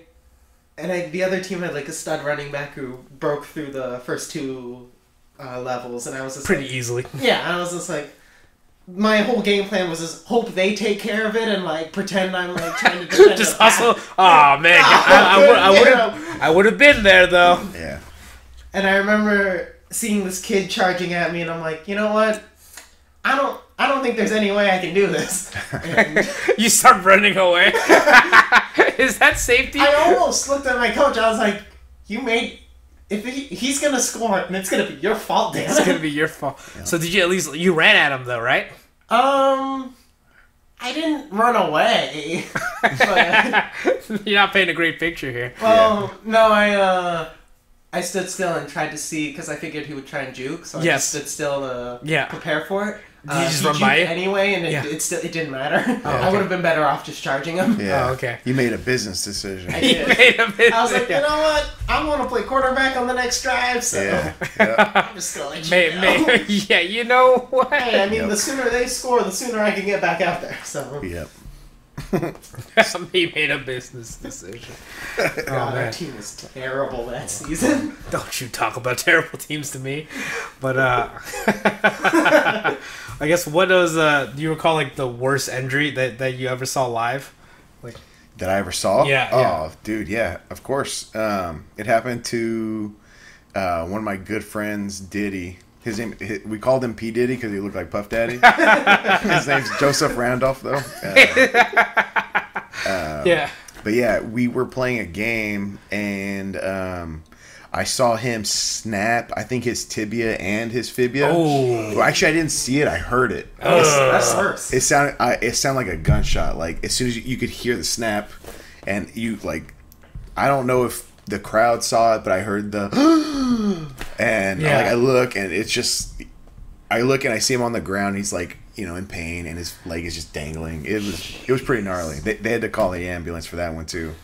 other team had like a stud running back who broke through the first two levels, and I was just pretty easily. Yeah, I was just like, my whole game plan was just hope they take care of it and like pretend I'm like trying to defend just hustle. Oh man, I would have been there though. Yeah. And I remember seeing this kid charging at me, and I'm like, you know what? I don't think there's any way I can do this. And you start running away. Is that safety? I almost looked at my coach. I was like, if he's going to score, and it's going to be your fault, Dan. It's going to be your fault. Yeah. So did you at least, you ran at him though, right? I didn't run away. But, you're not painting a great picture here. Well, no, I stood still and tried to see, because I figured he would try and juke, so I just stood still to prepare for it. Did you just run by it? Anyway, and it didn't matter. Oh, okay. I would have been better off just charging him. Yeah. Oh, okay. You made a business decision. I did. I was like, you know what? I want to play quarterback on the next drive, so I'm just going to let you know. Yeah, you know what? Hey, I mean, the sooner they score, the sooner I can get back out there. So. Yep. He made a business decision. Our team was terrible that season. Don't you talk about terrible teams to me. But I guess what was do you recall like the worst injury that you ever saw live? Like that I ever saw? Yeah. Oh, dude, yeah, of course. It happened to one of my good friends, Diddy. His name, we called him P. Diddy because he looked like Puff Daddy. His name's Joseph Randolph, though. Yeah. But yeah, we were playing a game, and I saw him snap, I think, his tibia and his fibia. Oh. Well, actually, I didn't see it. I heard it. That's worse. It sounded like a gunshot. Like, as soon as you could hear the snap, and you, like, I don't know if the crowd saw it, but I heard the and I look, and it's just, I look and I see him on the ground. He's like, in pain, and his leg is just dangling. It was pretty gnarly. They had to call the ambulance for that one too.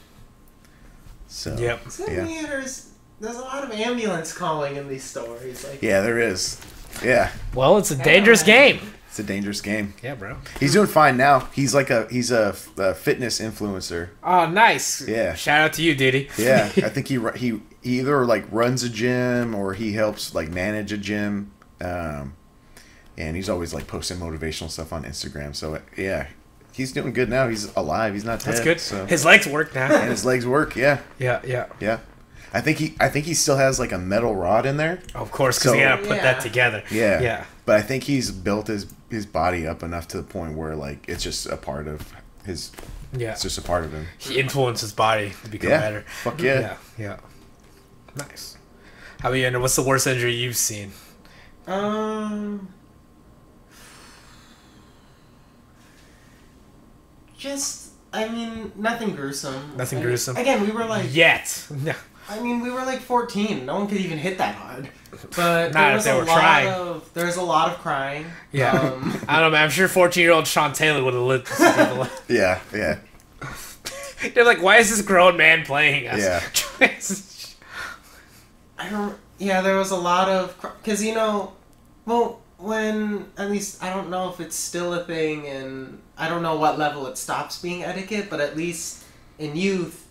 So there's a lot of ambulance calling in these stories. Like, yeah, there is. Yeah. Well, it's a dangerous game. It's a dangerous game. Yeah, bro. He's doing fine now. He's a fitness influencer. Oh, nice. Yeah. Shout out to you, Diddy. Yeah, I think he either like runs a gym or he helps like manage a gym, and he's always like posting motivational stuff on Instagram. So yeah, he's doing good now. He's alive. He's not dead. That's good. So. His legs work now. And his legs work. Yeah. Yeah. I think he still has like a metal rod in there. Of course, because he gotta put that together. Yeah. But I think he's built his body up enough to the point where like it's just a part of his. Yeah. It's just a part of him. He influenced his body to become better. Fuck yeah. Yeah. Nice. How about you, Andrew? What's the worst injury you've seen? Nothing gruesome. Nothing gruesome. Again, we were like... Yet. No. I mean, we were like 14. No one could even hit that hard. But not if they were trying. There was a lot of crying. Yeah. I don't know, man. I'm sure 14-year-old Sean Taylor would have lit some people up. Yeah. They're like, why is this grown man playing us? Yeah. There was a lot of... Because, when... At least, I don't know if it's still a thing, and I don't know what level it stops being etiquette, but at least in youth...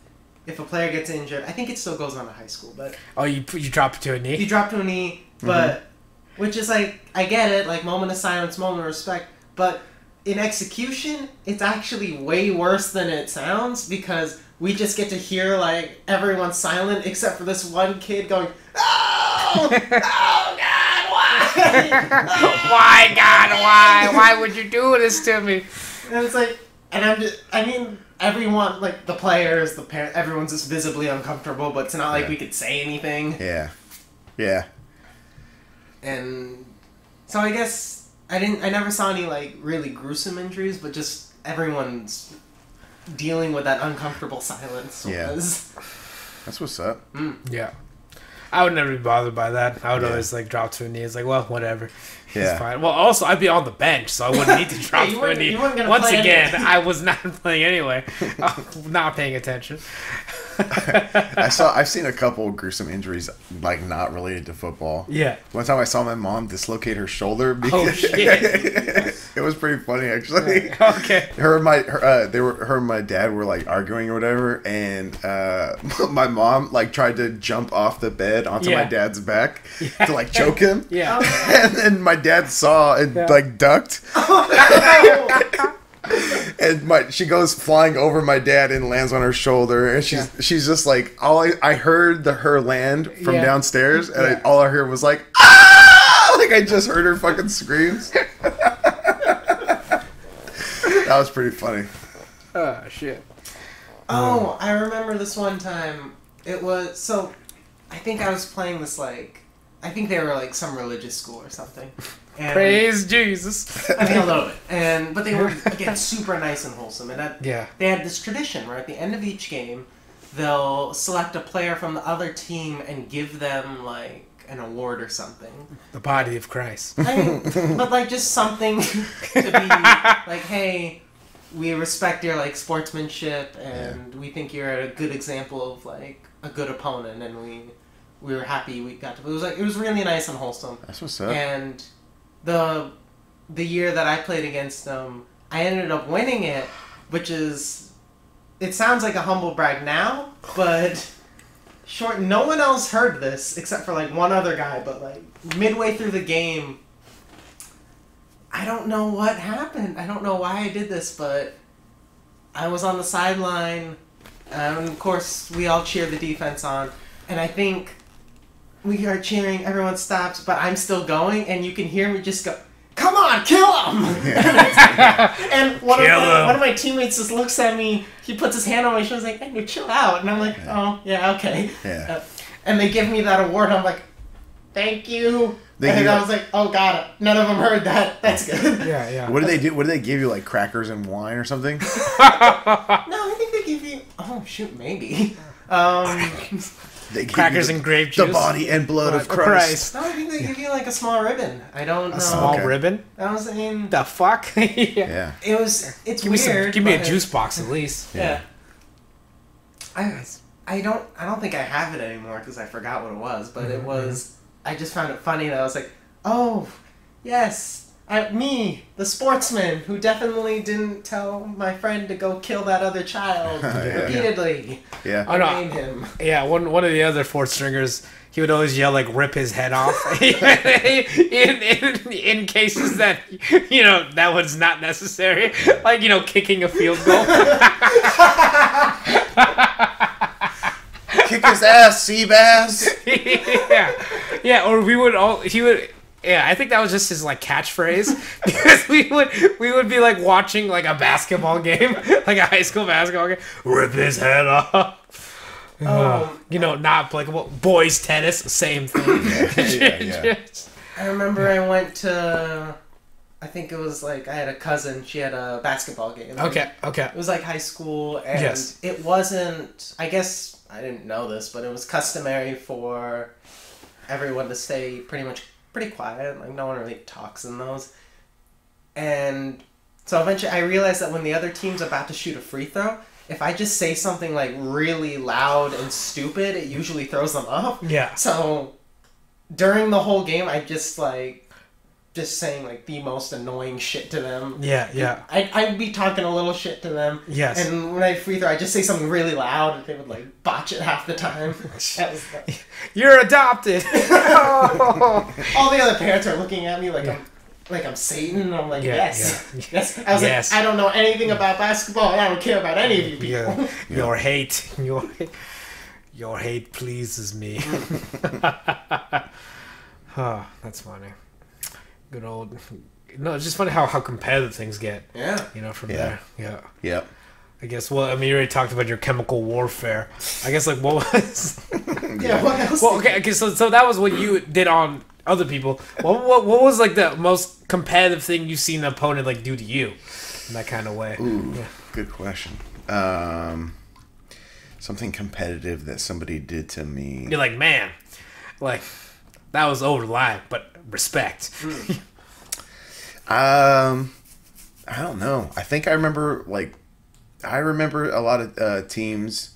If a player gets injured, I think it still goes on to high school, but... Oh, you drop to a knee? You drop to a knee, but... Which is like, I get it, like, moment of silence, moment of respect, but in execution, it's actually way worse than it sounds, because we just get to hear like everyone silent except for this one kid going, "Oh, oh God, why? Why, God, why? Why would you do this to me?" And it's like, and I mean, everyone, like the players, the parents, everyone's just visibly uncomfortable, but it's not like we could say anything. Yeah. Yeah. And so I guess I never saw any like really gruesome injuries, but just everyone's dealing with that uncomfortable silence. Yeah. That's what's up. Yeah. I would never be bothered by that. I would always like drop to a knee. It's like, well, whatever. Yeah. It's fine. Well, also, I'd be on the bench, so I wouldn't need to drop to a knee. Once again, I was not playing anyway. Not paying attention. I've seen a couple of gruesome injuries, like not related to football. Yeah. One time I saw my mom dislocate her shoulder. Oh shit! It was pretty funny actually. Okay. Her and my dad were like arguing or whatever, and my mom like tried to jump off the bed onto my dad's back to like choke him. Yeah. And then my dad saw and like ducked. And she goes flying over my dad and lands on her shoulder, and she's just like, I heard her land from downstairs, and all I heard was like, ah! Like I just heard her fucking screams. That was pretty funny. Oh shit. Oh, I remember this one time. It was so. I think I was playing this like. I think they were like some religious school or something. And, Praise Jesus. I mean, a little bit. But they were, again, super nice and wholesome. And they had this tradition where at the end of each game, they'll select a player from the other team and give them, like, an award or something. The body of Christ. I mean, but, like, just something to be, like, hey, we respect your, like, sportsmanship, and we think you're a good example of, like, a good opponent, and we were happy we got to... It was really nice and wholesome. That's what's up. And the year that I played against them, I ended up winning it, which is... It sounds like a humble brag now, but... no one else heard this, except for, like, one other guy, but, like, midway through the game... I don't know what happened. I don't know why I did this, but... I was on the sideline, and of course, we all cheered the defense on, and I think... We are cheering, everyone stops, but I'm still going, and you can hear me just go, "Come on, kill him!" And one of my teammates just looks at me, he puts his hand on my shoulder, like, "Hey, chill out." And I'm like, "Oh, yeah, okay." Yeah. And they give me that award, I'm like, "Thank you." And I was like, "Oh, God, none of them heard that. That's good." Yeah, yeah. What did they do? What did they give you, like crackers and wine or something? No, I think they give you, oh, shoot, maybe. They give Crackers and grape juice. The body and blood of Christ. No, I think they give you like a small ribbon. I don't know. A small ribbon? I was saying... The fuck? Yeah. It's weird. Give me a juice box at least. Yeah. I don't think I have it anymore because I forgot what it was, but it was... I just found it funny that I was like, oh, yes, me, the sportsman who definitely didn't tell my friend to go kill that other child repeatedly. Yeah. I know. Named him. Yeah, one of the other fourth stringers, he would always yell like "rip his head off" in cases that that was not necessary, like kicking a field goal. Kick his ass, Seabass. Yeah, or he would. Yeah, I think that was just his like catchphrase because we would be like watching like a basketball game, like a high school basketball game. Rip his head off. Not applicable. Boys tennis, same thing. Yeah. I remember I went to, I think it was like I had a cousin. She had a basketball game. Okay. It was like high school, and it wasn't. I guess I didn't know this, but it was customary for everyone to stay pretty quiet. Like no one really talks in those. And so eventually I realized that when the other team's about to shoot a free throw, if I just say something like really loud and stupid, it usually throws them off. Yeah. So during the whole game, I just saying like the most annoying shit to them. Yeah. I'd be talking a little shit to them. Yes. And when I free throw, I just say something really loud, and they would like botch it half the time. You're adopted. All the other parents are looking at me like I'm like I'm Satan, and I'm like, Yeah, yes. yeah. Yes. I was Yes. like, I don't know anything about basketball, and I don't care about any of you people. Yeah. Your hate pleases me. Oh, that's funny. Good old. No, it's just funny how competitive things get. Yeah. You know, from Yeah. there. Yeah. Yep. I guess. Well, I mean, you already talked about your chemical warfare. I guess, like, what was? Yeah. What else? Well, okay. So that was what you did on other people. What was like the most competitive thing you've seen an opponent like do to you in that kind of way? Ooh, good question. Something competitive that somebody did to me. You're like, man, like that was over the line, but respect. I don't know. I think I remember a lot of teams.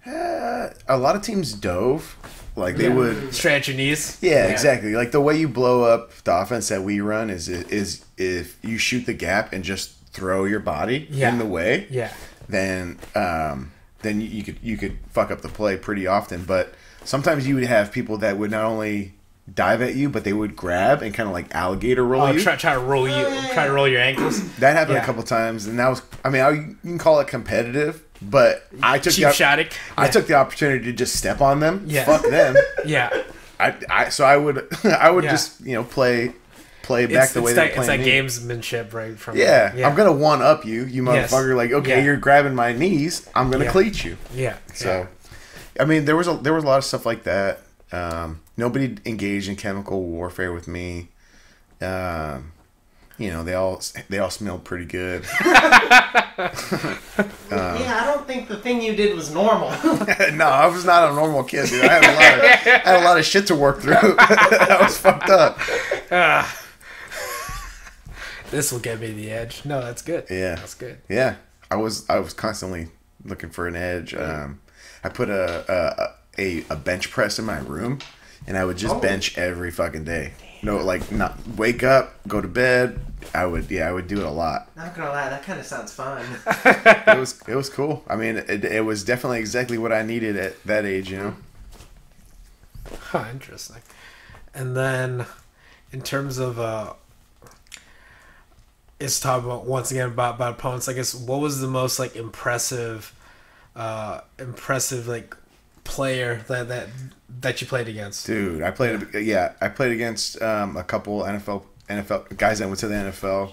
A lot of teams dove. Like they would stretch your knees. Yeah, exactly. Like the way you blow up the offense that we run is if you shoot the gap and just throw your body in the way. Yeah. Then you could fuck up the play pretty often. But sometimes you would have people that would not only dive at you, but they would grab and kind of like alligator roll you. Try to roll you. Try to roll your ankles. That happened a couple times, and that was. I mean, you can call it competitive, but I took I took the opportunity to just step on them. Yeah. Fuck them. Yeah. I would just play back the way they play. It's that gamesmanship, right? From I'm gonna one up you motherfucker. Yes. Like, okay, you're grabbing my knees. I'm gonna cleat you. Yeah. So, I mean, there was a lot of stuff like that. Nobody engaged in chemical warfare with me. They all smelled pretty good. I don't think the thing you did was normal. No, I was not a normal kid, dude. I had a lot of shit to work through. I was fucked up. This will get me the edge. No, that's good. Yeah, that's good. Yeah, I was constantly looking for an edge. I put a bench press in my room, and I would just bench every fucking day. No, like not wake up, go to bed. I would do it a lot. Not gonna lie, that kind of sounds fun. It was cool. I mean, it was definitely exactly what I needed at that age, you know. Huh, interesting. And then, in terms of let's talk about once again about opponents. I guess what was the most like impressive like player that you played against? Dude, I played against a couple NFL guys that went to the NFL.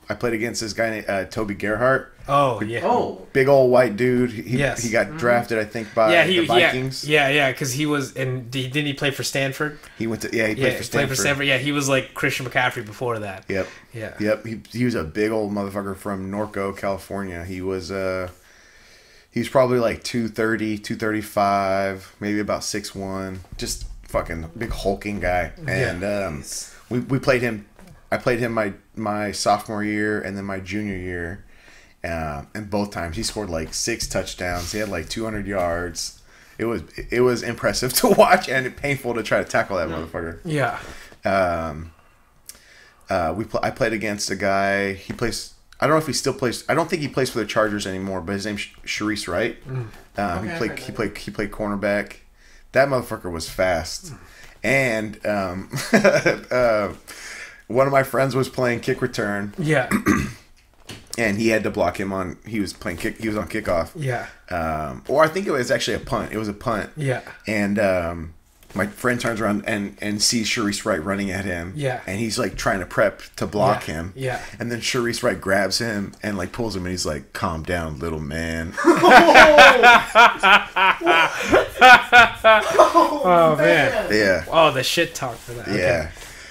I played against this guy named Toby Gerhart. Oh yeah. Oh, big old white dude. He got drafted, I think, by the Vikings. Yeah, because he was didn't he play for Stanford? He went to he played for Stanford. Yeah, he was like Christian McCaffrey before that. Yep. Yeah. Yep. He was a big old motherfucker from Norco, California. He was he's probably like 230, 235, maybe about 6'1", just fucking big hulking guy. And we played him. I played him my sophomore year and then my junior year. And both times he scored like 6 touchdowns. He had like 200 yards. It was impressive to watch and painful to try to tackle that motherfucker. Yeah. I played against a guy. He plays. I don't know if he still plays. I don't think he plays for the Chargers anymore. But his name's Sharice Wright. He played cornerback. That motherfucker was fast. And one of my friends was playing kick return. Yeah. And he had to block him on. He was playing kick. He was on kickoff. Yeah. Or I think it was actually a punt. It was a punt. Yeah. And my friend turns around and sees Sharice Wright running at him. Yeah. And he's like trying to prep to block him. Yeah. And then Sharice Wright grabs him and like pulls him and he's like, "Calm down, little man." Oh man. Yeah. Oh, the shit talk for that. Yeah. Okay.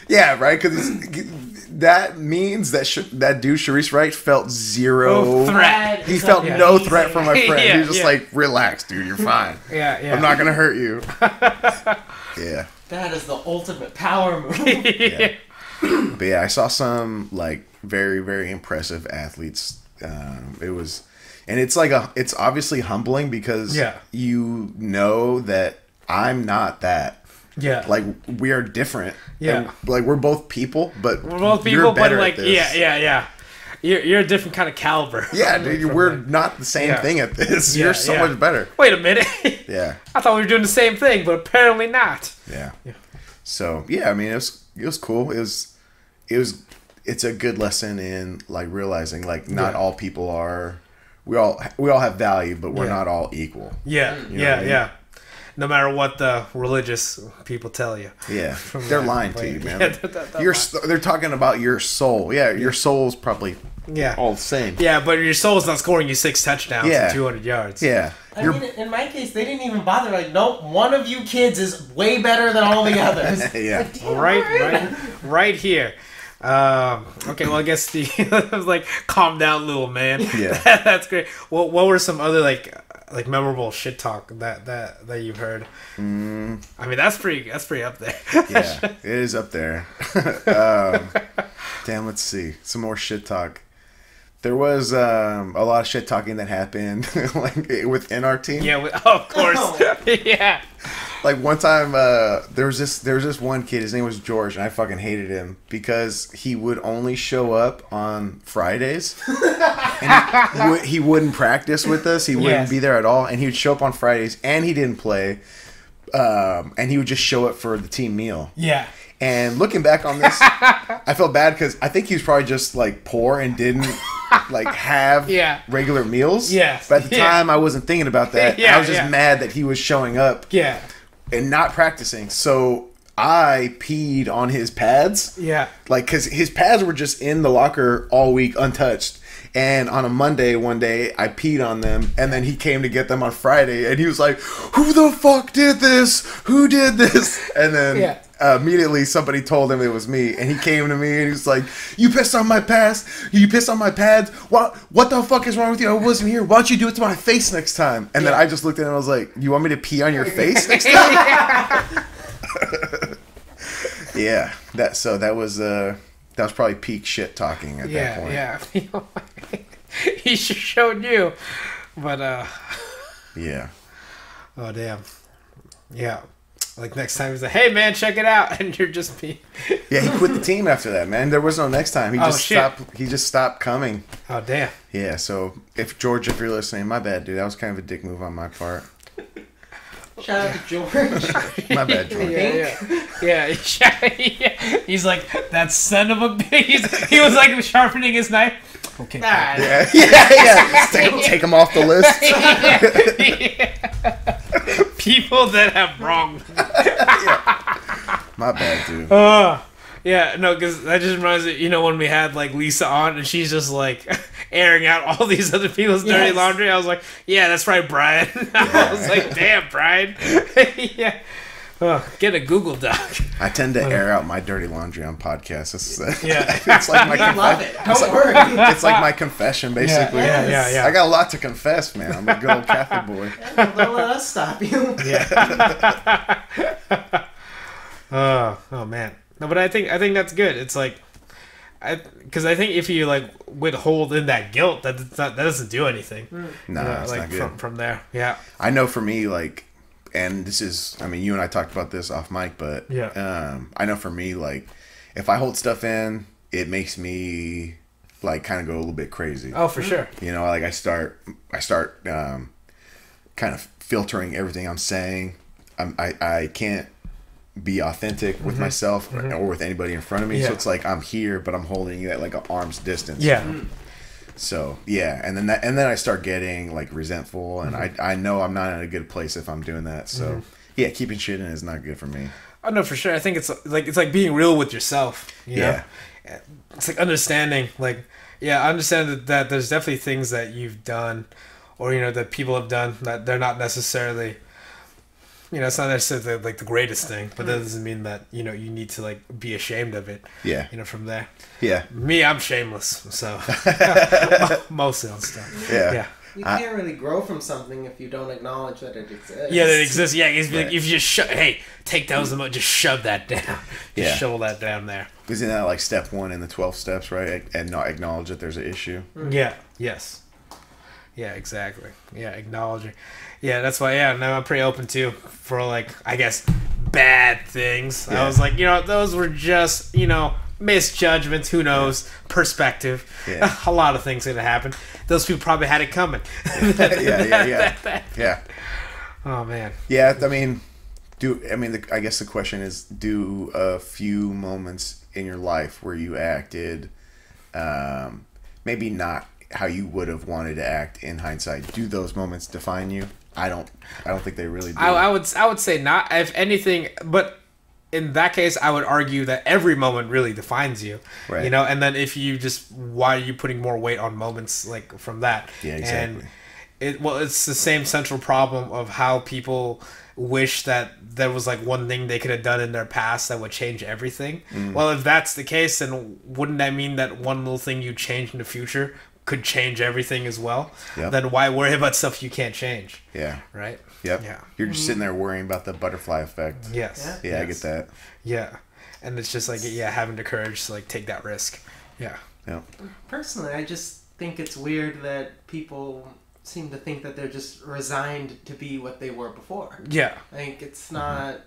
Yeah, right? Because that means that that dude, Sharice Wright, felt zero threat. He felt no threat from my friend. He was just like, "Relax, dude. You're fine. Yeah. I'm not going to hurt you." Yeah. That is the ultimate power move. Yeah. But yeah, I saw some like very, very impressive athletes. It was, and it's like it's obviously humbling because you know that I'm not that. Yeah, like we are different. Yeah, and, like we're both people, but you're better at this. Yeah. You're a different kind of caliber. Yeah, dude, we're not the same thing at this. You're so much better. Wait a minute. Yeah, I thought we were doing the same thing, but apparently not. Yeah. So yeah, I mean it was cool. It was it's a good lesson in like realizing like not all people are. We all have value, but we're not all equal. Yeah, you know what I mean? yeah. No matter what the religious people tell you. Yeah, they're lying to you, man. Yeah, they're talking about your soul. Yeah, your soul's probably all the same. Yeah, but your soul's not scoring you 6 touchdowns and 200 yards. Yeah. I mean, in my case, they didn't even bother. Like, nope, one of you kids is way better than all the others. Yeah. Like, right here. Okay, well, I guess I was like, calm down, little man. Yeah. That's great. What were some other like memorable shit talk that you've heard? I mean, that's pretty up there. Yeah, it is up there. Damn, let's see some more shit talk. There was a lot of shit talking that happened like within our team. Yeah, of course. Yeah. Like one time, there was this one kid. His name was George, and I fucking hated him because he would only show up on Fridays, and he wouldn't practice with us. He wouldn't be there at all, and he would show up on Fridays, and he didn't play, and he would just show up for the team meal. Yeah. And looking back on this, I felt bad because I think he was probably just like poor and didn't like have regular meals. Yes. But at the time, I wasn't thinking about that. Yeah, I was just mad that he was showing up. Yeah. And not practicing. So I peed on his pads. Yeah. Like, because his pads were just in the locker all week untouched. And on a Monday, one day, I peed on them. And then he came to get them on Friday. And he was like, who the fuck did this? Who did this? And then immediately somebody told him it was me. And he came to me and he was like, you pissed on my pads? You pissed on my pads? What the fuck is wrong with you? I wasn't here. Why don't you do it to my face next time? And then I just looked at him and I was like, you want me to pee on your face next time? Yeah. That was probably peak shit talking at that point. Yeah. He showed you. But yeah. Oh damn. Yeah. Like next time he's like, hey man, check it out, and you're just being Yeah, he quit the team after that, man. There was no next time. He just stopped coming. Oh damn. Yeah, so if George, if you're listening, my bad, dude. That was kind of a dick move on my part. Shout out to George. My bad, George. Yeah. He's like, that son of a bitch. He was like sharpening his knife. Okay. Yeah. Take him off the list. People that have wrong. My bad, dude. Yeah, no, because that just reminds me, when we had like Lisa on and she's just like airing out all these other people's dirty laundry. I was like, yeah, that's right, Brian. I was like, damn, Brian. Yeah. Oh, get a Google Doc. I tend to air out my dirty laundry on podcasts. It's like my love it. Don't worry. It's like my confession, basically. Yeah. I got a lot to confess, man. I'm a good old Catholic boy. Don't let us stop you. Yeah. Oh man. No, but I think that's good. It's like, because I think if you like withhold in that guilt, that doesn't do anything. No, it's like not good. From there. Yeah. I know for me, like, and this is, I mean, you and I talked about this off mic, but I know for me, like, if I hold stuff in, it makes me like kind of go a little bit crazy. Oh, for sure. Like I start kind of filtering everything I'm saying. I can't be authentic with myself or with anybody in front of me. So it's like I'm here, but I'm holding you at like an arm's distance. Yeah. So and then I start getting like resentful, and I know I'm not in a good place if I'm doing that. So yeah, keeping shit in is not good for me. Oh no, for sure. I think it's like being real with yourself. You know? It's like understanding. Like, I understand that there's definitely things that you've done, or that people have done that they're not necessarily. It's not necessarily like the greatest thing, but that doesn't mean that you need to like be ashamed of it. Yeah. From there. Yeah. Me, I'm shameless, so mostly on stuff. Yeah. You can't really grow from something if you don't acknowledge that it exists. Yeah, that exists. Yeah, it's like if you just take those just shove that down. Just shovel that down there. Isn't that like step 1 in the 12 steps, right? And not acknowledge that there's an issue. Yeah. Yes. Yeah. Exactly. Yeah. Acknowledging. Yeah, that's why. Yeah, now I'm pretty open too for like, I guess, bad things. I was like, those were just misjudgments. Who knows? Perspective. Yeah. A lot of things that happened. Those people probably had it coming. Yeah. Oh man. Yeah, I mean, I guess the question is, do a few moments in your life where you acted maybe not how you would have wanted to act in hindsight? Do those moments define you? I don't think they really do. I would say not. If anything, but in that case, I would argue that every moment really defines you. Right. You know, and then if you just, why are you putting more weight on moments like from that? Yeah, exactly. And it's the same central problem of how people wish that there was like one thing they could have done in their past that would change everything. Well, if that's the case, then wouldn't that mean that one little thing you change in the future could change everything as well? Yep. Then why worry about stuff you can't change? Yeah. Right? Yep. Yeah. You're just sitting there worrying about the butterfly effect. Yes. Yeah, Yes. I get that. Yeah. And it's just like, yeah, having the courage to like take that risk. Yeah. Yeah. Personally, I just think it's weird that people seem to think that they're just resigned to be what they were before. Yeah. I think it's not...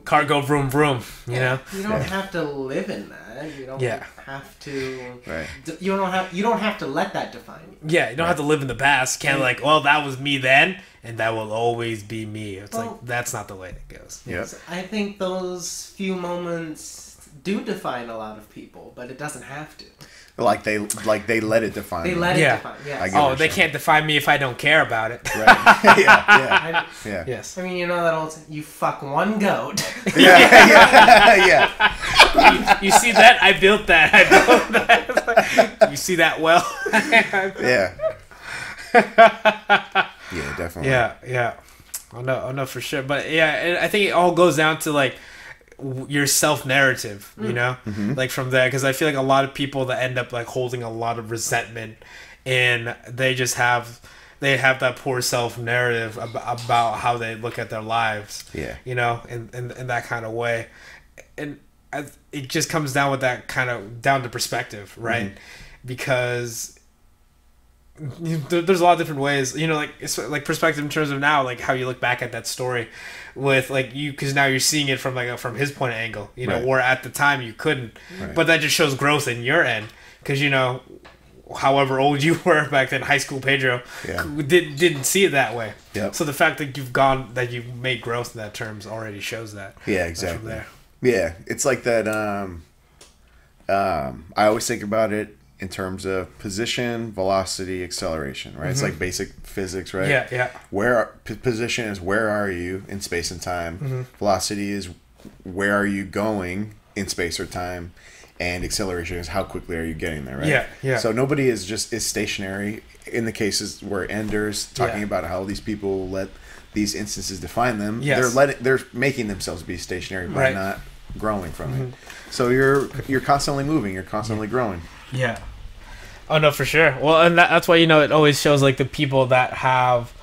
Car go vroom vroom, you know? You don't have to live in that. You don't have to... Right. You don't have to let that define you. Yeah, you don't have to live in the past. Can't like, well, that was me then, and that will always be me. It's like, that's not the way it goes. Yep. So I think those few moments do define a lot of people, but it doesn't have to. Like they let it define. They them. let it Yeah. define. Yes. I get what Oh, they you're can't define me if I don't care about it. Right. Yeah. Yeah. Yes. I mean, you know that old saying, you fuck one goat. Yeah. You see that? I built that. You see that well? Yeah. Yeah, definitely. Yeah. Oh no, for sure. But yeah, I think it all goes down to like your self-narrative, you know? Like from there, because I feel like a lot of people that end up like holding a lot of resentment, and they just have that poor self-narrative about how they look at their lives. Yeah. You know, in that kind of way. And it just comes down with that kind of down to perspective, right? Because there's a lot of different ways, you know, like it's like perspective in terms of now, like how you look back at that story with like you, because now you're seeing it from like from his point of angle, you know, Right. where at the time you couldn't. Right. But that just shows growth in your end, because you know, however old you were back then, high school Pedro didn't see it that way. Yep. So the fact that you've made growth in that terms already shows that. Yeah, exactly. Yeah, it's like that. I always think about it in terms of position, velocity, acceleration, right? It's like basic physics, right? Yeah. Position is where are you in space and time. Velocity is where are you going in space or time, and acceleration is how quickly are you getting there, right? Yeah. So nobody is stationary. In the cases where Ender's talking about how these people let these instances define them, they're making themselves be stationary by not growing from it. So you're constantly moving, you're constantly growing. Yeah. Oh no, for sure. Well, and that's why, you know, it always shows like the people that have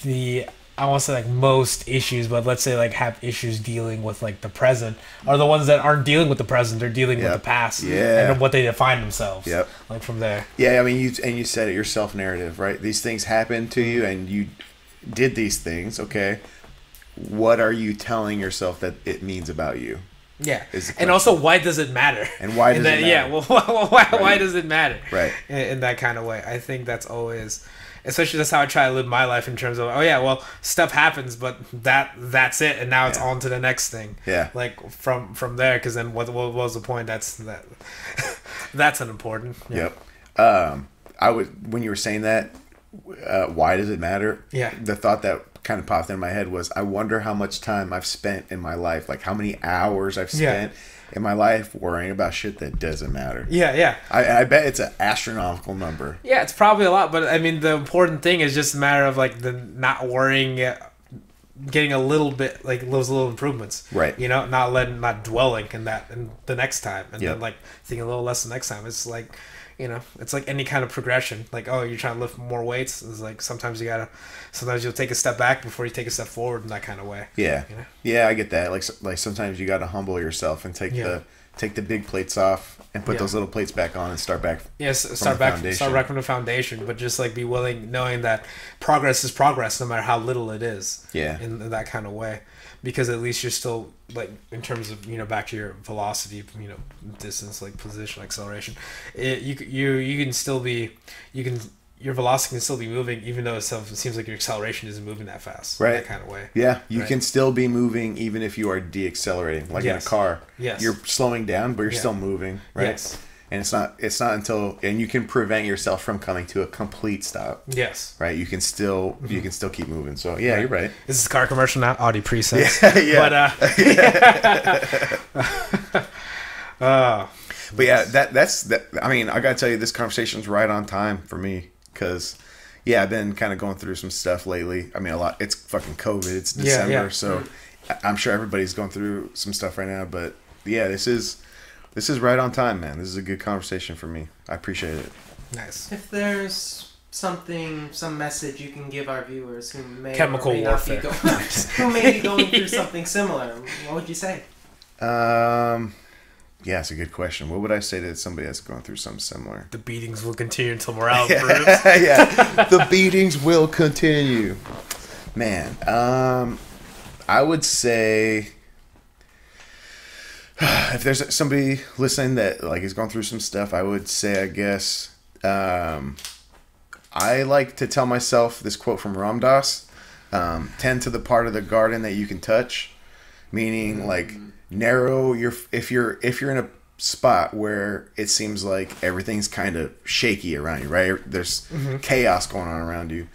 the, I won't say like most issues, but let's say like have issues dealing with like the present, are the ones that aren't dealing with the present, they're dealing with the past and what they define themselves. Yep. Like from there. Yeah, I mean, you said it, your self-narrative, right? These things happened to you and you did these things, okay? What are you telling yourself that it means about you? Yeah, and also, why does it matter? And why does it matter? Yeah, well, why does it matter? Right. In that kind of way. I think that's always, especially that's how I try to live my life in terms of, well, stuff happens, but that's it, and now it's on to the next thing. Yeah. Like from there, because then what was the point? That's unimportant. Yeah. Yep. When you were saying that, why does it matter? Yeah. The thought that kind of popped in my head was, I wonder how much time I've spent in my life, like how many hours I've spent in my life worrying about shit that doesn't matter. Yeah. I bet it's an astronomical number. Yeah, it's probably a lot, but I mean, the important thing is just a matter of like the not worrying, getting a little bit, like those little improvements. Right. You know, not dwelling in that and the next time, and then like thinking a little less the next time. It's like, you know, it's like any kind of progression. Like, oh, you're trying to lift more weights. It's like sometimes you'll take a step back before you take a step forward in that kind of way. Yeah. You know? Yeah, I get that. Like sometimes you got to humble yourself and take the big plates off and put those little plates back on and start back. Yes, start back from the foundation, but just like be willing, knowing that progress is progress, no matter how little it is. Yeah. In that kind of way, because at least you're still like in terms of, you know, back to your velocity, you know, distance, like position, acceleration. You can still be, you your velocity can still be moving, even though it seems like your acceleration isn't moving that fast. Right. That kind of way. Yeah, you can still be moving even if you are deaccelerating, like in a car. Yes. You're slowing down, but you're still moving, right? Yes. And it's not until, and you can prevent yourself from coming to a complete stop. Yes. Right. You can still keep moving. So yeah, you're right. This is a car commercial now. Audi Presets. Yeah. But yeah, that's. I mean, I gotta tell you, this conversation's right on time for me because, I've been kind of going through some stuff lately. I mean, a lot. It's fucking COVID. It's December, so I'm sure everybody's going through some stuff right now. But yeah, this is right on time, man. This is a good conversation for me. I appreciate it. Nice. If there's some message you can give our viewers who may chemical or may warfare, who may be going through something similar, what would you say? Yeah, it's a good question. What would I say to somebody that's going through something similar? The beatings will continue until morale improves. The beatings will continue. Man, I would say if there's somebody listening that like is going through some stuff, I would say, I guess, I like to tell myself this quote from Ram Dass, tend to the part of the garden that you can touch, meaning like narrow your, if you're in a spot where it seems like everything's kind of shaky around you, right? There's chaos going on around you.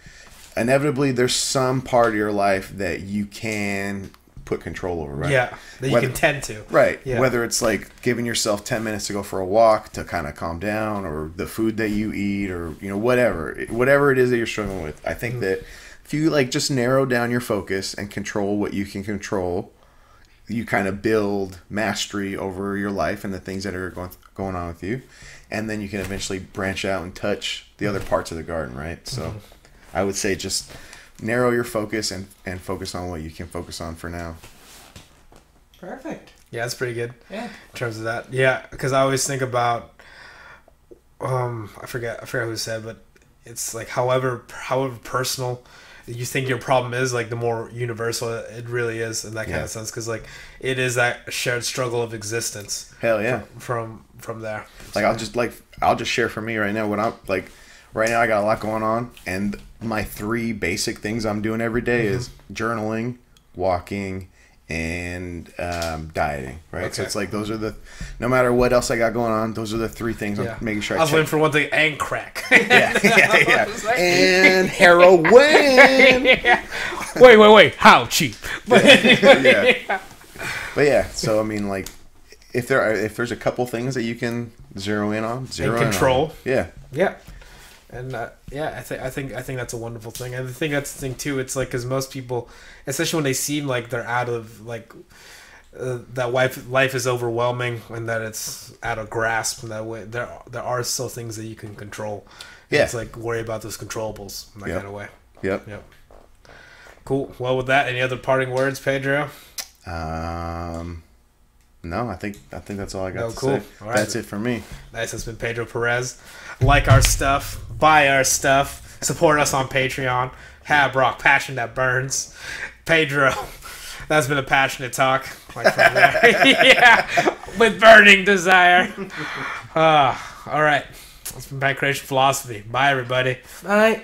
Inevitably, there's some part of your life that you can put control over, right? Yeah, that you can tend to. Right. Yeah. Whether it's like giving yourself 10 minutes to go for a walk to kind of calm down, or the food that you eat, or, whatever it is that you're struggling with. I think that if you like just narrow down your focus and control what you can control, you kind of build mastery over your life and the things that are going on with you. And then you can eventually branch out and touch the other parts of the garden, right? So I would say just narrow your focus and focus on what you can focus on for now. Perfect. Yeah, that's pretty good. Yeah. In terms of that. Yeah, because I always think about, I forget who said, but it's like however personal you think your problem is, like the more universal it really is in that kind of sense, because like it is that shared struggle of existence. Hell yeah. From there. Like I'll just share for me right now. When I'm like right now, I got a lot going on, and my 3 basic things I'm doing every day is journaling, walking, and dieting, right? Okay. So it's like those are no matter what else I got going on, those are the 3 things I'm making sure I was waiting for one thing, and crack. yeah. And heroin. Wait, how cheap? But yeah, so I mean, like if there's a couple things that you can zero in on, control. Yeah. And I think that's a wonderful thing. And I think that's the thing too. It's like because most people, especially when they seem like they're out of like that life is overwhelming and that it's out of grasp, and that way there are still things that you can control. And it's like worry about those controllables in that kind of way. Yep. Cool. Well, with that, any other parting words, Pedro? No, I think that's all I got to cool. say. All right. That's it for me. Nice. That's been Pedro Perez. Like our stuff, buy our stuff, support us on Patreon. Rock, passion that burns. Pedro, that's been a passionate talk. Like from there. With burning desire. All right. That's been Pankration Philosophy. Bye, everybody. Bye.